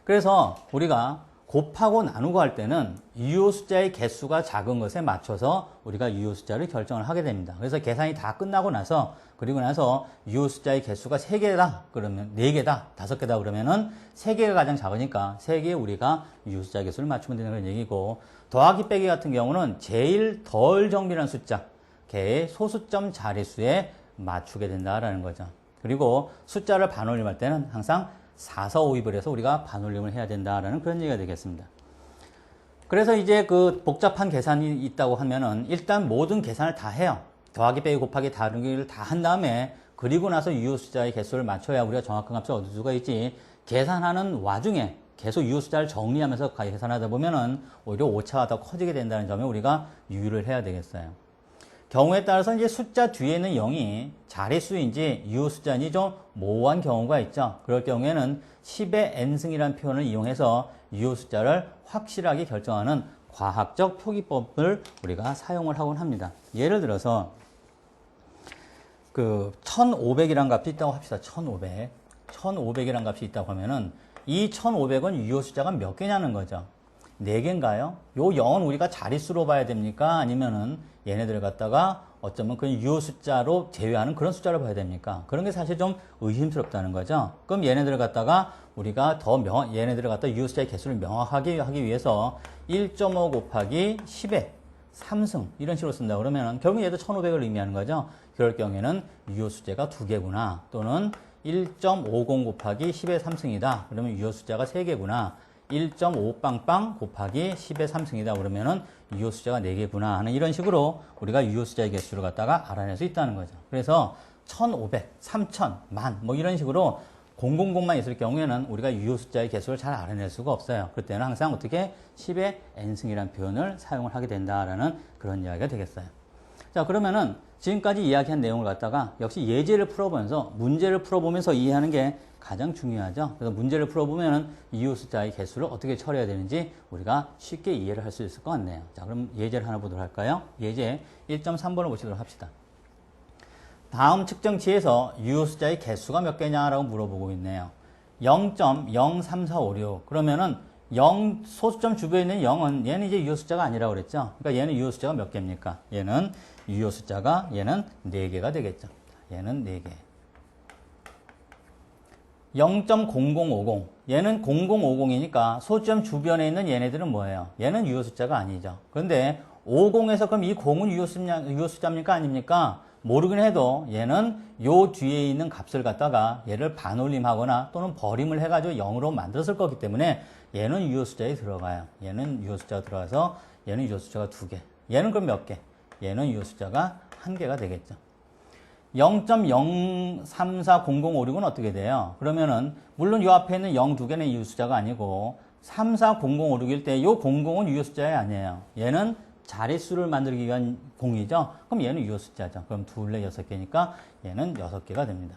[SPEAKER 1] 그래서 우리가 곱하고 나누고 할 때는 유효 숫자의 개수가 작은 것에 맞춰서 우리가 유효 숫자를 결정을 하게 됩니다. 그래서 계산이 다 끝나고 나서, 그리고 나서 유효 숫자의 개수가 3개다 그러면 4개다 5개다 그러면은 3개가 가장 작으니까 3개에 우리가 유효 숫자 개수를 맞추면 되는 그런 얘기고, 더하기 빼기 같은 경우는 제일 덜 정밀한 숫자 걔의 소수점 자릿수에 맞추게 된다라는 거죠. 그리고 숫자를 반올림할 때는 항상 4,4,5입을 해서 우리가 반올림을 해야 된다라는 그런 얘기가 되겠습니다. 그래서 이제 그 복잡한 계산이 있다고 하면은 일단 모든 계산을 다 해요. 더하기 빼기 곱하기 나누기를 다 한 다음에 그리고 나서 유효 숫자의 개수를 맞춰야 우리가 정확한 값을 얻을 수가 있지, 계산하는 와중에 계속 유효 숫자를 정리하면서 계산하다 보면은 오히려 오차가 더 커지게 된다는 점에 우리가 유의를 해야 되겠어요. 경우에 따라서 이제 숫자 뒤에 있는 0이 자릿수인지 유효 숫자인지 좀 모호한 경우가 있죠. 그럴 경우에는 10의 n승이라는 표현을 이용해서 유효 숫자를 확실하게 결정하는 과학적 표기법을 우리가 사용을 하곤 합니다. 예를 들어서 그 1500이라는 값이 있다고 합시다. 1500이라는 값이 있다고 하면은 이 1500은 유효 숫자가 몇 개냐는 거죠. 4개인가요? 요 0은 우리가 자릿수로 봐야 됩니까? 아니면은 얘네들을 갖다가 어쩌면 그 유효 숫자로 제외하는 그런 숫자로 봐야 됩니까? 그런 게 사실 좀 의심스럽다는 거죠. 그럼 얘네들을 갖다가 우리가 얘네들을 갖다 유효 숫자의 개수를 명확하게 하기 위해서 1.5 곱하기 10의 3승 이런 식으로 쓴다 그러면은 결국 얘도 1500을 의미하는 거죠. 그럴 경우에는 유효 숫자가 2개구나, 또는 1.50 곱하기 10의 3승이다. 그러면 유효 숫자가 3개구나. 1.5 빵빵 곱하기 10의 3승이다. 그러면은 유효 숫자가 4개구나 하는 이런 식으로 우리가 유효 숫자의 개수를 갖다가 알아낼 수 있다는 거죠. 그래서 1500, 3000, 만 뭐 이런 식으로 000만 있을 경우에는 우리가 유효 숫자의 개수를 잘 알아낼 수가 없어요. 그때는 항상 어떻게 10의 n승이라는 표현을 사용을 하게 된다라는 그런 이야기가 되겠어요. 자, 그러면은 지금까지 이야기한 내용을 갖다가 역시 예제를 풀어보면서 문제를 풀어보면서 이해하는 게 가장 중요하죠. 그래서 문제를 풀어보면은 유효 숫자의 개수를 어떻게 처리해야 되는지 우리가 쉽게 이해를 할 수 있을 것 같네요. 자, 그럼 예제를 하나 보도록 할까요? 예제 1.3번을 보시도록 합시다. 다음 측정치에서 유효 숫자의 개수가 몇 개냐라고 물어보고 있네요. 0.03456. 그러면은 0 소수점 주변에 있는 0은 얘는 이제 유효 숫자가 아니라고 그랬죠. 그러니까 얘는 유효 숫자가 몇 개입니까? 얘는 유효 숫자가 얘는 4개가 되겠죠. 얘는 4개. 0.0050. 얘는 0050이니까 소수점 주변에 있는 얘네들은 뭐예요? 얘는 유효 숫자가 아니죠. 그런데 50에서 그럼 이 0은 유효 숫자입니까? 아닙니까? 모르긴 해도 얘는 요 뒤에 있는 값을 갖다가 얘를 반올림하거나 또는 버림을 해가지고 0으로 만들었을 거기 때문에 얘는 유효 숫자에 들어가요. 얘는 유효 숫자가 들어가서 얘는 유효 숫자가 2개. 얘는 그럼 몇 개? 얘는 유효 숫자가 1개가 되겠죠. 0.0340056은 어떻게 돼요? 그러면은 물론 요 앞에 있는 0 2개는 유효 숫자가 아니고 340056일 때 요 00은 유효 숫자가 아니에요. 얘는 자릿수를 만들기 위한 공이죠. 그럼 얘는 유효 숫자죠. 그럼 2, 4, 6개니까 얘는 6개가 됩니다.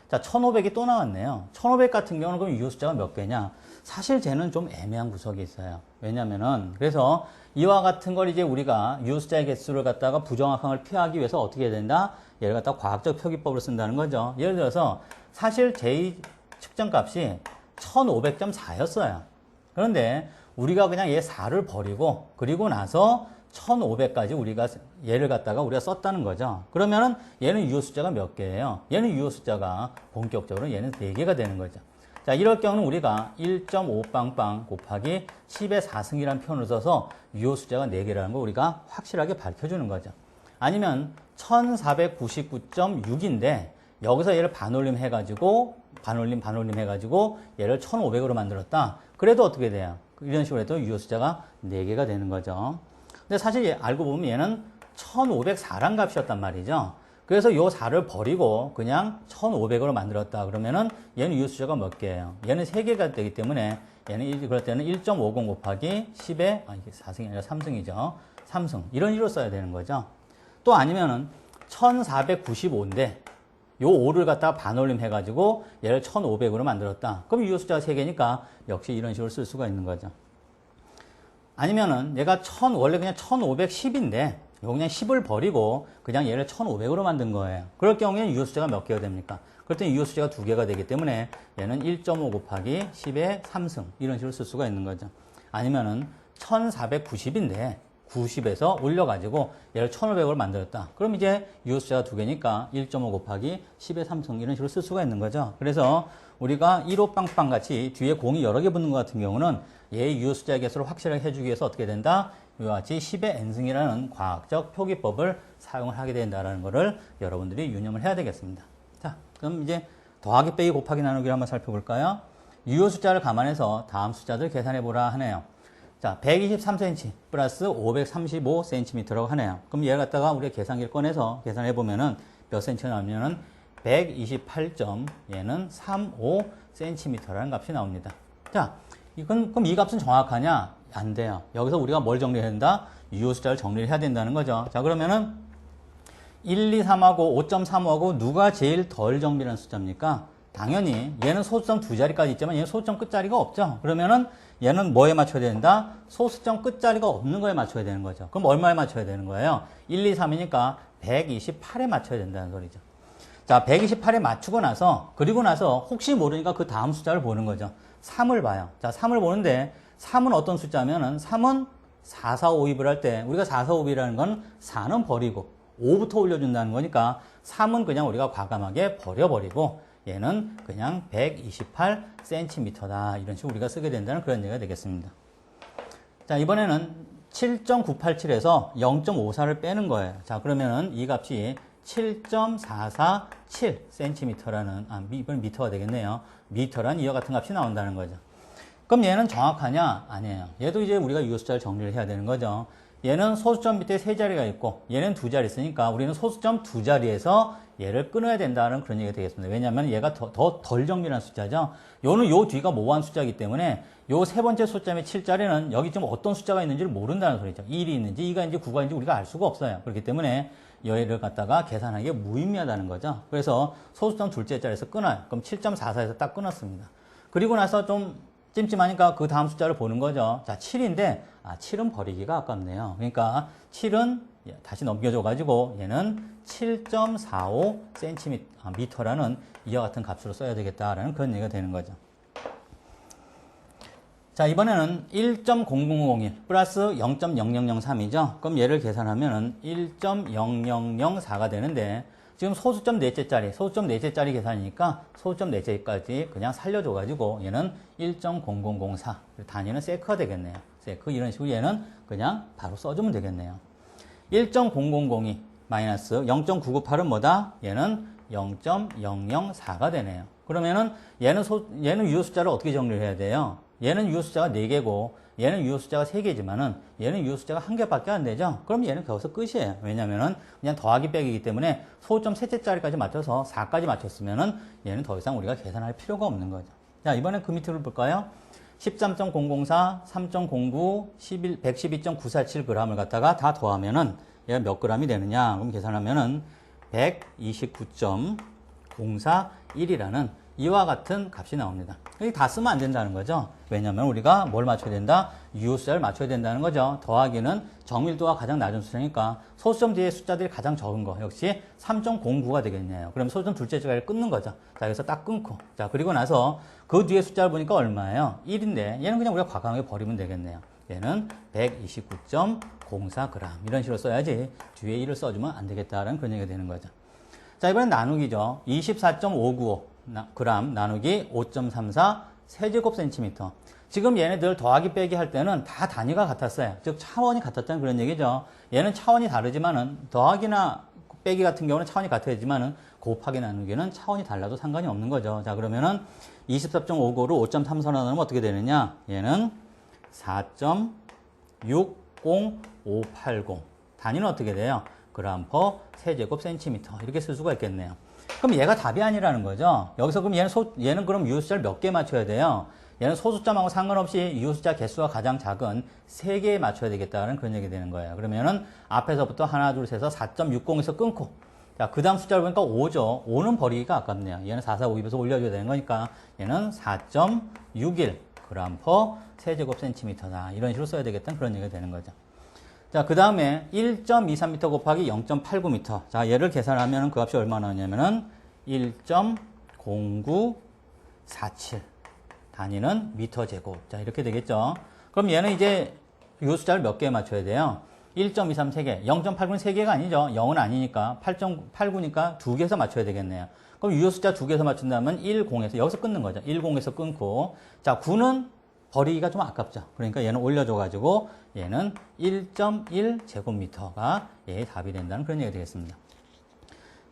[SPEAKER 1] 자, 1500이 또 나왔네요. 1500 같은 경우는 그럼 유효 숫자가 몇 개냐? 사실 쟤는 좀 애매한 구석이 있어요. 왜냐면은, 그래서 이와 같은 걸 이제 우리가 유효 숫자의 개수를 갖다가 부정확한 걸 피하기 위해서 어떻게 해야 된다? 얘를 갖다가 과학적 표기법을 쓴다는 거죠. 예를 들어서 사실 제2 측정값이 1500.4였어요. 그런데 우리가 그냥 얘 4를 버리고 그리고 나서 1500까지 우리가 얘를 갖다가 우리가 썼다는 거죠. 그러면은 얘는 유효 숫자가 몇 개예요? 얘는 유효 숫자가 본격적으로 얘는 4개가 되는 거죠. 자, 이럴 경우는 우리가 1.5빵빵 곱하기 10의 4승이라는 표현을 써서 유효 숫자가 4개라는 걸 우리가 확실하게 밝혀주는 거죠. 아니면 1499.6인데 여기서 얘를 반올림 해가지고 반올림 해가지고 얘를 1500으로 만들었다. 그래도 어떻게 돼요? 이런 식으로 해도 유효 숫자가 4개가 되는 거죠. 근데 사실 알고 보면 얘는 1504란 값이었단 말이죠. 그래서 요 4를 버리고 그냥 1500으로 만들었다. 그러면은 얘는 유효 숫자가 몇 개예요? 얘는 3개가 되기 때문에 얘는 그럴 때는 1.50 곱하기 10의 이게 4승이 아니라 3승이죠. 3승. 이런 식으로 써야 되는 거죠. 또 아니면은 1495인데 요 5를 갖다가 반올림 해가지고 얘를 1500으로 만들었다. 그럼 유효 숫자가 3개니까 역시 이런 식으로 쓸 수가 있는 거죠. 아니면은 얘가 원래 그냥 1510인데 요 그냥 10을 버리고 그냥 얘를 1500으로 만든 거예요. 그럴 경우에는 유효 숫자가 몇 개가 됩니까? 그럴 때는 유효 숫자가 2개가 되기 때문에 얘는 1.5 곱하기 10의 3승 이런 식으로 쓸 수가 있는 거죠. 아니면은 1490인데 90에서 올려가지고 얘를 1500으로 만들었다. 그럼 이제 유효 숫자가 2개니까 1.5 곱하기 10의 3승 이런 식으로 쓸 수가 있는 거죠. 그래서 우리가 1호 빵빵 같이 뒤에 공이 여러 개 붙는 것 같은 경우는 얘의 유효 숫자의 개수를 확실하게 해주기 위해서 어떻게 된다? 이와 같이 10의 n승이라는 과학적 표기법을 사용을 하게 된다는 것을 여러분들이 유념을 해야 되겠습니다. 자, 그럼 이제 더하기 빼기 곱하기 나누기를 한번 살펴볼까요? 유효 숫자를 감안해서 다음 숫자들 계산해 보라 하네요. 자, 123cm 플러스 535cm라고 하네요. 그럼 얘를 갖다가 우리가 계산기를 꺼내서 계산해 보면은 몇 cm가 나오면은 128. 얘는 35cm라는 값이 나옵니다. 자, 그럼 이 값은 정확하냐? 안 돼요. 여기서 우리가 뭘 정리해야 된다? 유효 숫자를 정리를 해야 된다는 거죠. 자, 그러면은 1, 2, 3하고 5.35하고 누가 제일 덜 정밀한 숫자입니까? 당연히 얘는 소수점 2자리까지 있지만 얘는 소수점 끝자리가 없죠. 그러면은 얘는 뭐에 맞춰야 된다? 소수점 끝자리가 없는 거에 맞춰야 되는 거죠. 그럼 얼마에 맞춰야 되는 거예요? 1, 2, 3이니까 128에 맞춰야 된다는 소리죠. 자, 128에 맞추고 나서 그리고 나서 혹시 모르니까 그 다음 숫자를 보는 거죠. 3을 봐요. 자, 3을 보는데 3은 어떤 숫자면은 3은 4, 4, 5, 2을 할 때 우리가 4, 4, 5, 2라는 건 4는 버리고 5부터 올려준다는 거니까 3은 그냥 우리가 과감하게 버려버리고 얘는 그냥 128cm다. 이런 식으로 우리가 쓰게 된다는 그런 얘기가 되겠습니다. 자, 이번에는 7.987에서 0.54를 빼는 거예요. 자, 그러면은 이 값이 7.447cm라는, 이번 미터가 되겠네요. 미터란 이와 같은 값이 나온다는 거죠. 그럼 얘는 정확하냐? 아니에요. 얘도 이제 우리가 유효 숫자를 정리를 해야 되는 거죠. 얘는 소수점 밑에 3자리가 있고 얘는 2자리 있으니까 우리는 소수점 2자리에서 얘를 끊어야 된다는 그런 얘기가 되겠습니다. 왜냐하면 얘가 덜 정밀한 숫자죠. 요는 요 뒤가 모호한 숫자이기 때문에 요 세 번째 소수점의 7자리는 여기 좀 어떤 숫자가 있는지를 모른다는 소리죠. 1이 있는지 2가 있는지 9가 있는지 우리가 알 수가 없어요. 그렇기 때문에 얘를 갖다가 계산하는 게 무의미하다는 거죠. 그래서 소수점 둘째 자리에서 끊어요. 그럼 7.44에서 딱 끊었습니다. 그리고 나서 좀 찜찜하니까 그 다음 숫자를 보는 거죠. 자, 7인데 7은 버리기가 아깝네요. 그러니까 7은 다시 넘겨줘가지고 얘는 7.45cm라는 이와 같은 값으로 써야 되겠다라는 그런 얘기가 되는 거죠. 자, 이번에는 1.0001 플러스 0.0003이죠. 그럼 얘를 계산하면은 1.0004가 되는데 지금 소수점 넷째 자리 계산이니까 소수점 넷째까지 그냥 살려줘가지고 얘는 1.0004 단위는 세크가 되겠네요. 세크 이런 식으로 얘는 그냥 바로 써주면 되겠네요. 1.0002 마이너스 0.998은 뭐다? 얘는 0.004가 되네요. 그러면은 얘는 유효 숫자를 어떻게 정리를 해야 돼요? 얘는 유효 숫자가 4개고 얘는 유효 숫자가 3개지만은 얘는 유효 숫자가 1개밖에 안 되죠. 그럼 얘는 거기서 끝이에요. 왜냐면은 그냥 더하기 빼기이기 때문에 소수점 셋째 자리까지 맞춰서 4까지 맞췄으면은 얘는 더 이상 우리가 계산할 필요가 없는 거죠. 자, 이번엔 그 밑으로 볼까요? 13.004, 3.09, 112.947g을 갖다가 다 더하면은 얘가 몇 g이 되느냐? 그럼 계산하면은 129.04 1이라는 이와 같은 값이 나옵니다. 여기 다 쓰면 안 된다는 거죠. 왜냐하면 우리가 뭘 맞춰야 된다? 유효 숫자를 맞춰야 된다는 거죠. 더하기는 정밀도가 가장 낮은 숫자니까 소수점 뒤에 숫자들이 가장 적은 거 역시 3.09가 되겠네요. 그럼 소수점 둘째 자리를 끊는 거죠. 자, 여기서 딱 끊고, 자, 그리고 나서 그 뒤에 숫자를 보니까 얼마예요? 1인데 얘는 그냥 우리가 과감하게 버리면 되겠네요. 얘는 129.04g 이런 식으로 써야지 뒤에 1을 써주면 안 되겠다라는 그런 얘기가 되는 거죠. 자, 이번엔 나누기죠. 24.595g 나누기 5.34 세제곱센티미터. 지금 얘네들 더하기 빼기 할 때는 다 단위가 같았어요. 즉 차원이 같았다는 그런 얘기죠. 얘는 차원이 다르지만은 더하기나 빼기 같은 경우는 차원이 같아야지만은 곱하기 나누기는 차원이 달라도 상관이 없는 거죠. 자, 그러면은 24.595를 5.34로 나누면 어떻게 되느냐? 얘는 4.60580. 단위는 어떻게 돼요? 그램 퍼 세제곱 센티미터. 이렇게 쓸 수가 있겠네요. 그럼 얘가 답이 아니라는 거죠. 여기서 그럼 얘는 그럼 유효숫자를 몇 개 맞춰야 돼요? 얘는 소수점하고 상관없이 유효숫자 개수가 가장 작은 3개에 맞춰야 되겠다는 그런 얘기 되는 거예요. 그러면은 앞에서부터 하나, 둘, 셋에서 4.60에서 끊고, 자, 그 다음 숫자를 보니까 5죠. 5는 버리기가 아깝네요. 얘는 4, 4, 5, 2에서 올려줘야 되는 거니까 얘는 4.61 그램 퍼 세제곱 센티미터다. 이런 식으로 써야 되겠다는 그런 얘기가 되는 거죠. 자, 그 다음에 1.23m 곱하기 0.89m. 자, 얘를 계산하면 그 값이 얼마나 나오냐면은 1.0947. 단위는 미터 제곱. 자, 이렇게 되겠죠. 그럼 얘는 이제 요 숫자를 몇 개 맞춰야 돼요? 1.23 3개. 0.89는 3개가 아니죠. 0은 아니니까. 8.89니까 2개에서 맞춰야 되겠네요. 그럼 유효 숫자 2개에서 맞춘다면 10에서, 여기서 끊는 거죠. 10에서 끊고. 자, 9는 버리기가 좀 아깝죠. 그러니까 얘는 올려줘가지고 얘는 1.1 제곱미터가 얘의 답이 된다는 그런 얘기가 되겠습니다.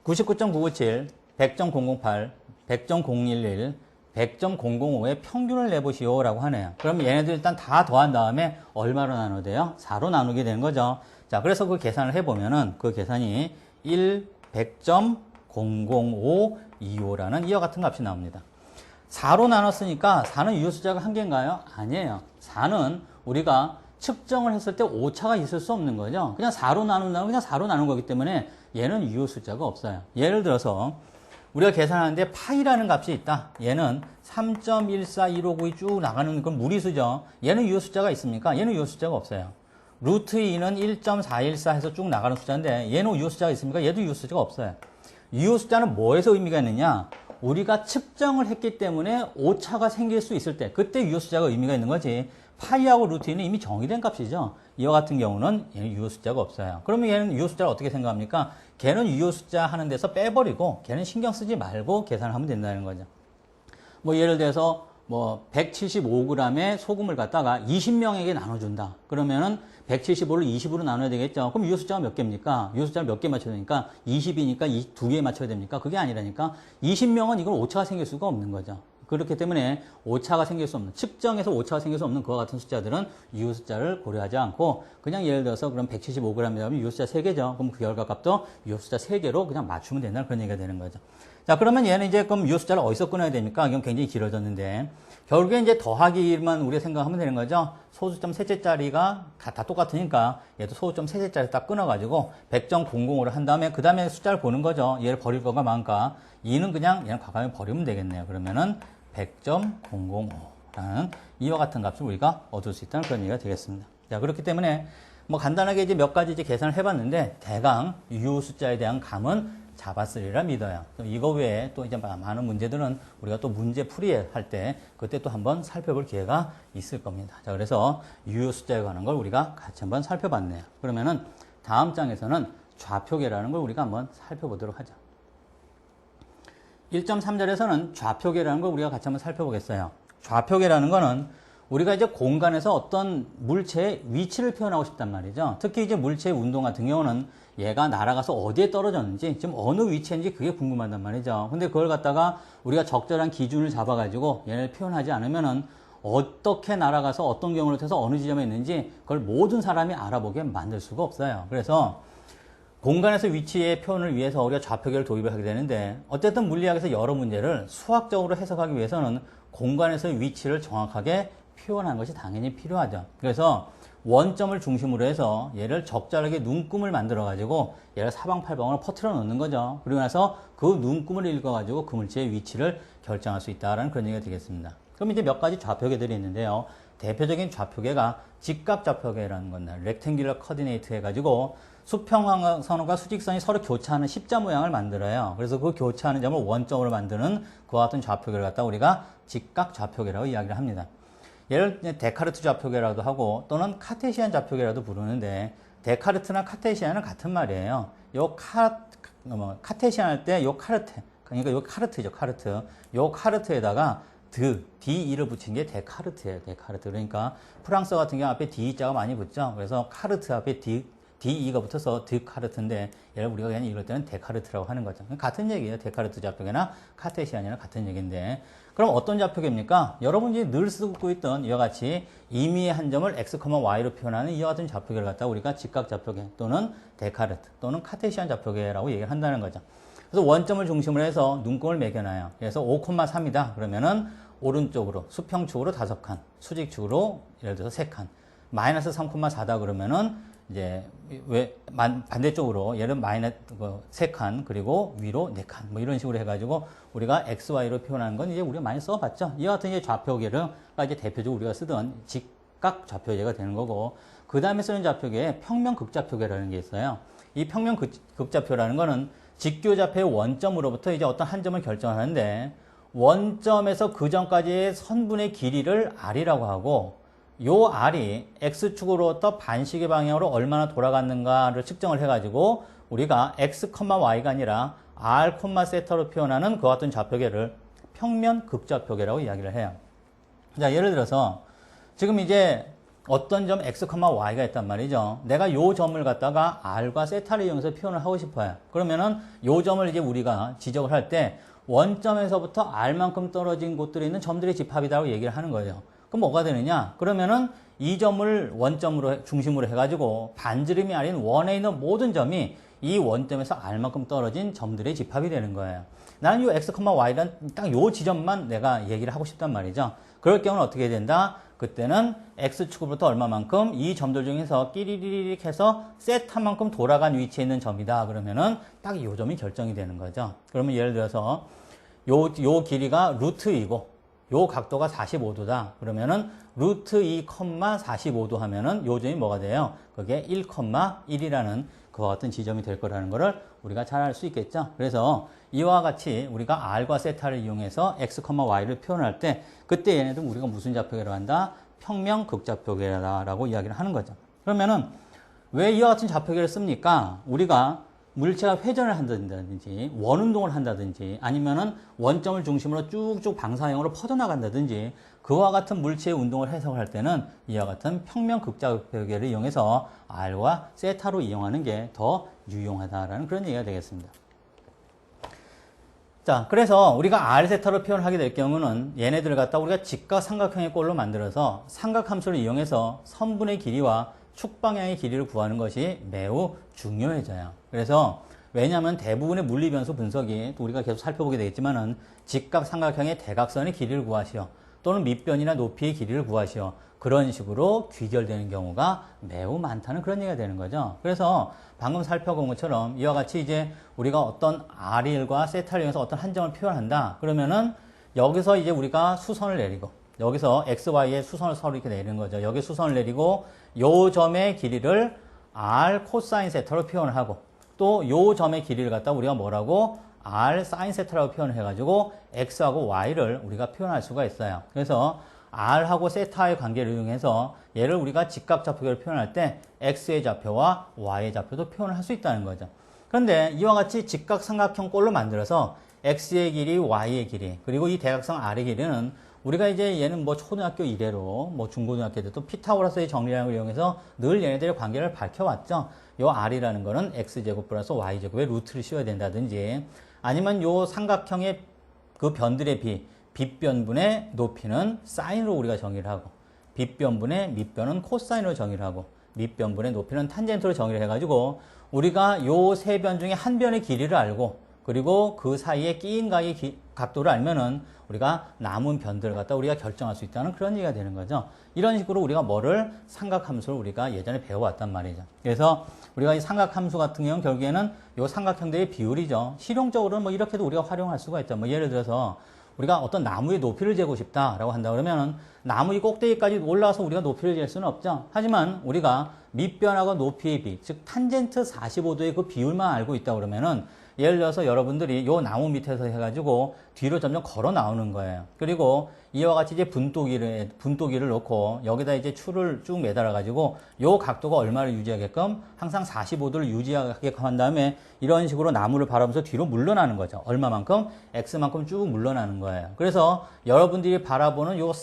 [SPEAKER 1] 99.997, 100.008, 100.011, 100.005의 평균을 내보시오라고 하네요. 그럼 얘네들 일단 다 더한 다음에 얼마로 나눠야 돼요? 4로 나누게 되는 거죠. 자, 그래서 그 계산을 해보면은 그 계산이 100.00525라는 이와 같은 값이 나옵니다. 4로 나눴으니까 4는 유효숫자가 한 개인가요? 아니에요. 4는 우리가 측정을 했을 때 오차가 있을 수 없는 거죠. 그냥 4로 나눈다면 그냥 4로 나눈 거기 때문에 얘는 유효숫자가 없어요. 예를 들어서 우리가 계산하는데 파이라는 값이 있다. 얘는 3.141592 쭉 나가는 건 무리수죠. 얘는 유효숫자가 있습니까? 얘는 유효숫자가 없어요. 루트 2는 1.414 해서 쭉 나가는 숫자인데 얘는 유효숫자가 있습니까? 얘도 유효숫자가 없어요. 유효숫자는 뭐에서 의미가 있느냐? 우리가 측정을 했기 때문에 오차가 생길 수 있을 때 그때 유효숫자가 의미가 있는 거지. 파이하고 루트 2는 이미 정의된 값이죠. 이와 같은 경우는 얘는 유효숫자가 없어요. 그러면 얘는 유효숫자를 어떻게 생각합니까? 걔는 유효숫자 하는 데서 빼버리고 걔는 신경 쓰지 말고 계산을 하면 된다는 거죠. 뭐 예를 들어서 뭐 175g의 소금을 갖다가 20명에게 나눠준다. 그러면은 175를 20으로 나눠야 되겠죠. 그럼 유효숫자가 몇 개입니까? 유효숫자를 몇 개 맞춰야 되니까 20이니까 2개에 맞춰야 됩니까? 그게 아니라니까 20명은 이건 오차가 생길 수가 없는 거죠. 그렇기 때문에 오차가 생길 수 없는, 측정에서 오차가 생길 수 없는 그와 같은 숫자들은 유효숫자를 고려하지 않고 그냥 예를 들어서 그럼 175g이라면 유효숫자 3개죠. 그럼 그 결과값도 유효숫자 3개로 그냥 맞추면 된다는 그런 얘기가 되는 거죠. 자, 그러면 얘는 이제 그럼 유효숫자를 어디서 끊어야 됩니까? 이건 굉장히 길어졌는데 결국에 이제 더하기만 우리가 생각하면 되는 거죠. 소수점 셋째 자리가 다 똑같으니까 얘도 소수점 셋째 자리 딱 끊어가지고 100.00를 한 다음에 그 다음에 숫자를 보는 거죠. 얘를 버릴 거가 많으니까 2는 그냥 얘는 과감히 버리면 되겠네요. 그러면은 100.005라는 이와 같은 값을 우리가 얻을 수 있다는 그런 얘기가 되겠습니다. 자, 그렇기 때문에 뭐 간단하게 이제 몇 가지 이제 계산을 해봤는데 대강 유효 숫자에 대한 감은 잡았으리라 믿어요. 이거 외에 또 이제 많은 문제들은 우리가 또 문제 풀이할 때 그때 또 한번 살펴볼 기회가 있을 겁니다. 자, 그래서 유효 숫자에 관한 걸 우리가 같이 한번 살펴봤네요. 그러면은 다음 장에서는 좌표계라는 걸 우리가 한번 살펴보도록 하죠. 1.3절에서는 좌표계라는 걸 우리가 같이 한번 살펴보겠어요. 좌표계라는 거는 우리가 이제 공간에서 어떤 물체의 위치를 표현하고 싶단 말이죠. 특히 이제 물체의 운동 같은 경우는 얘가 날아가서 어디에 떨어졌는지, 지금 어느 위치인지 그게 궁금하단 말이죠. 근데 그걸 갖다가 우리가 적절한 기준을 잡아가지고 얘를 표현하지 않으면은 어떻게 날아가서 어떤 경우를 통해서 어느 지점에 있는지 그걸 모든 사람이 알아보게 만들 수가 없어요. 그래서 공간에서 위치의 표현을 위해서 우리가 좌표계를 도입을 하게 되는데 어쨌든 물리학에서 여러 문제를 수학적으로 해석하기 위해서는 공간에서의 위치를 정확하게 표현하는 것이 당연히 필요하죠. 그래서 원점을 중심으로 해서 얘를 적절하게 눈금을 만들어 가지고 얘를 사방팔방으로 퍼뜨려 놓는 거죠. 그리고 나서 그 눈금을 읽어 가지고 그 물체의 위치를 결정할 수 있다라는 그런 얘기가 되겠습니다. 그럼 이제 몇 가지 좌표계들이 있는데요. 대표적인 좌표계가 직각 좌표계라는 건데 렉탱귤러 코디네이트 해가지고 수평선과 수직선이 서로 교차하는 십자 모양을 만들어요. 그래서 그 교차하는 점을 원점으로 만드는 그와 같은 좌표계를 갖다 우리가 직각 좌표계라고 이야기를 합니다. 얘를 데카르트 좌표계라고도 하고 또는 카테시안 좌표계라도 부르는데 데카르트나 카테시안은 같은 말이에요. 카테시안 할 때 요 카르트, 그러니까 요 카르트죠, 카르트. 요 카르트에다가 DE를 붙인 게 데카르트예요, 데카르트. 그러니까 프랑스어 같은 경우 앞에 D자가 많이 붙죠. 그래서 카르트 앞에 DE가 붙어서 데카르트인데 얘를 우리가 그냥 이럴 때는 데카르트라고 하는 거죠. 같은 얘기예요. 데카르트 좌표계나 카테시안이나 같은 얘기인데 그럼 어떤 좌표계입니까? 여러분이 늘 쓰고 있던 이와 같이 임의의 한 점을 x, y로 표현하는 이와 같은 좌표계를 갖다 우리가 직각 좌표계 또는 데카르트 또는 카테시안 좌표계라고 얘기를 한다는 거죠. 그래서 원점을 중심으로 해서 눈금을 매겨놔요. 그래서 5,3이다. 그러면은 오른쪽으로 수평축으로 5칸, 수직축으로 예를 들어서 3칸, 마이너스 3,4다 그러면은 이제 왜 반대쪽으로 얘를 마이너스 3칸 그리고 위로 4칸 뭐 이런 식으로 해가지고 우리가 x, y로 표현하는 건 이제 우리가 많이 써봤죠. 이와 같은 이제 좌표계가 이제 대표적으로 우리가 쓰던 직각 좌표계가 되는 거고 그 다음에 쓰는 좌표계에 평면 극좌표계라는 게 있어요. 이 평면 극좌표라는 거는 직교좌표의 원점으로부터 이제 어떤 한 점을 결정하는데 원점에서 그 전까지의 선분의 길이를 r이라고 하고 요 r이 x축으로부터 반시계 방향으로 얼마나 돌아갔는가를 측정을 해가지고 우리가 x, y가 아니라 r, 세타로 표현하는 그와 같은 좌표계를 평면 극좌표계라고 이야기를 해요. 자, 예를 들어서 지금 이제 어떤 점 x, y가 있단 말이죠. 내가 요 점을 갖다가 r과 세타를 이용해서 표현을 하고 싶어요. 그러면은 요 점을 이제 우리가 지적을 할 때 원점에서부터 r만큼 떨어진 곳들에 있는 점들의 집합이라고 얘기를 하는 거예요. 그럼 뭐가 되느냐? 그러면은 이 점을 원점으로 중심으로 해가지고 반지름이 아닌 원에 있는 모든 점이 이 원점에서 r만큼 떨어진 점들의 집합이 되는 거예요. 나는 이 x, y란 딱 요 지점만 내가 얘기를 하고 싶단 말이죠. 그럴 경우는 어떻게 된다? 그때는 x축으로부터 얼마만큼 이 점들 중에서 끼리리릭 해서 세타만큼 돌아간 위치에 있는 점이다. 그러면은 딱 요 점이 결정이 되는 거죠. 그러면 예를 들어서 요 길이가 루트 2고 요 각도가 45도다. 그러면은 루트 2, 45도 하면은 요 점이 뭐가 돼요? 그게 1,1이라는 그와 같은 지점이 될 거라는 거를 우리가 잘 알 수 있겠죠. 그래서 이와 같이 우리가 r과 세타를 이용해서 x, y를 표현할 때 그때 얘네들 우리가 무슨 좌표계로 한다? 평면 극좌표계라고 이야기를 하는 거죠. 그러면은 왜 이와 같은 좌표계를 씁니까? 우리가 물체가 회전을 한다든지 원운동을 한다든지 아니면은 원점을 중심으로 쭉쭉 방사형으로 퍼져나간다든지 그와 같은 물체의 운동을 해석할 때는 이와 같은 평면 극좌표계를 이용해서 r과 세타로 이용하는 게 더 유용하다라는 그런 얘기가 되겠습니다. 자, 그래서 우리가 r 세타로 표현하게 될 경우는 얘네들을 갖다 우리가 직각 삼각형의 꼴로 만들어서 삼각함수를 이용해서 선분의 길이와 축방향의 길이를 구하는 것이 매우 중요해져요. 그래서 왜냐하면 대부분의 물리변수 분석이 또 우리가 계속 살펴보게 되겠지만은 직각 삼각형의 대각선의 길이를 구하시오 또는 밑변이나 높이의 길이를 구하시오 그런 식으로 귀결되는 경우가 매우 많다는 그런 얘기가 되는 거죠. 그래서 방금 살펴본 것처럼 이와 같이 이제 우리가 어떤 r일과 세타를 이용해서 어떤 한 점을 표현한다. 그러면은 여기서 이제 우리가 수선을 내리고 여기서 x, y의 수선을 서로 이렇게 내리는 거죠. 여기 수선을 내리고 요 점의 길이를 r 코사인 세타로 표현을 하고 또 요 점의 길이를 갖다 우리가 뭐라고 r 사인 세타라고 표현을 해가지고 x하고 y를 우리가 표현할 수가 있어요. 그래서 r하고 세타의 관계를 이용해서 얘를 우리가 직각 좌표계를 표현할 때 x의 좌표와 y의 좌표도 표현을 할 수 있다는 거죠. 그런데 이와 같이 직각 삼각형 꼴로 만들어서 x의 길이, y의 길이 그리고 이 대각선 r의 길이는 우리가 이제 얘는 뭐 초등학교 이래로 뭐 중고등학교 때도 피타고라스의 정리량을 이용해서 늘 얘네들의 관계를 밝혀왔죠. 요 r이라는 거는 x제곱 플러스 y제곱에 루트를 씌워야 된다든지 아니면 요 삼각형의 그 변들의 빗변분의 높이는 사인으로 우리가 정의를 하고 빗변분의 밑변은 코사인으로 정의를 하고 밑변분의 높이는 탄젠트로 정의를 해가지고 우리가 요 세 변 중에 한 변의 길이를 알고 그리고 그 사이에 끼인 각의 각도를 알면은 우리가 남은 변들을 갖다 우리가 결정할 수 있다는 그런 얘기가 되는 거죠. 이런 식으로 우리가 뭐를 삼각함수를 우리가 예전에 배워왔단 말이죠. 그래서 우리가 이 삼각함수 같은 경우는 결국에는 이 삼각형들의 비율이죠. 실용적으로는 뭐 이렇게도 우리가 활용할 수가 있죠. 뭐 예를 들어서 우리가 어떤 나무의 높이를 재고 싶다라고 한다 그러면은 나무의 꼭대기까지 올라와서 우리가 높이를 잴 수는 없죠. 하지만 우리가 밑변하고 높이의 비, 즉 탄젠트 45도의 그 비율만 알고 있다 그러면은 예를 들어서 여러분들이 요 나무 밑에서 해가지고 뒤로 점점 걸어 나오는 거예요. 그리고 이와 같이 이제 분도기를 놓고 여기다 이제 추를 쭉 매달아가지고 요 각도가 얼마를 유지하게끔 항상 45도를 유지하게끔 한 다음에 이런 식으로 나무를 바라보면서 뒤로 물러나는 거죠. 얼마만큼? X만큼 쭉 물러나는 거예요. 그래서 여러분들이 바라보는 요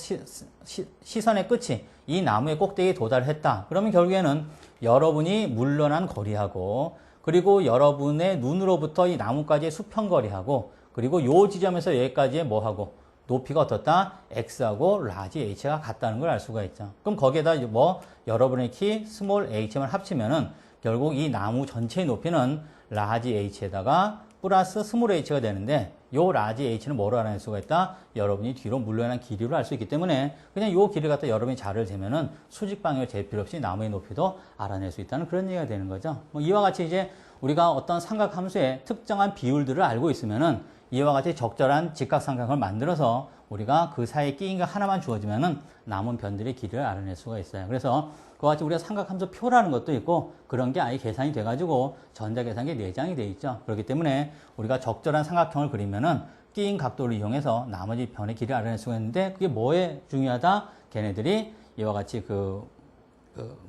[SPEAKER 1] 시선의 끝이 이 나무의 꼭대기에 도달했다. 그러면 결국에는 여러분이 물러난 거리하고 그리고 여러분의 눈으로부터 이 나무까지의 수평거리하고 그리고 요 지점에서 여기까지의 뭐하고 높이가 어떻다? X하고 라지 H가 같다는 걸 알 수가 있죠. 그럼 거기에다 뭐 여러분의 키 스몰 h만 합치면은 결국 이 나무 전체의 높이는 라지 H에다가 플러스 스몰 h가 되는데 요 라지 h는 뭐로 알아낼 수가 있다? 여러분이 뒤로 물러난 길이로 알 수 있기 때문에 그냥 요 길을 갖다 여러분이 자를 재면은 수직 방향을 잴 필요 없이 나무의 높이도 알아낼 수 있다는 그런 얘기가 되는 거죠. 뭐 이와 같이 이제 우리가 어떤 삼각함수의 특정한 비율들을 알고 있으면은 이와 같이 적절한 직각삼각형을 만들어서 우리가 그 사이에 끼인 거 하나만 주어지면은 남은 변들의 길이를 알아낼 수가 있어요. 그래서 그와 같이 우리가 삼각함수 표라는 것도 있고 그런 게 아예 계산이 돼가지고 전자계산기 내장이 돼 있죠. 그렇기 때문에 우리가 적절한 삼각형을 그리면은 끼인 각도를 이용해서 나머지 변의 길이를 알아낼 수가 있는데 그게 뭐에 중요하다? 걔네들이 이와 같이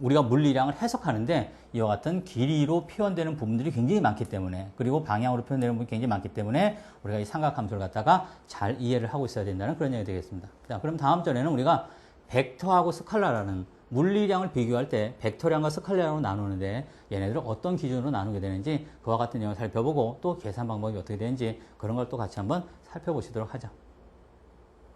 [SPEAKER 1] 우리가 물리량을 해석하는데 이와 같은 길이로 표현되는 부분들이 굉장히 많기 때문에 그리고 방향으로 표현되는 부분이 굉장히 많기 때문에 우리가 이 삼각함수를 갖다가 잘 이해를 하고 있어야 된다는 그런 얘기가 되겠습니다. 자, 그럼 다음 전에는 우리가 벡터하고 스칼라라는 물리량을 비교할 때 벡터량과 스칼라량으로 나누는데 얘네들을 어떤 기준으로 나누게 되는지 그와 같은 내용을 살펴보고 또 계산 방법이 어떻게 되는지 그런 걸 또 같이 한번 살펴보시도록 하죠.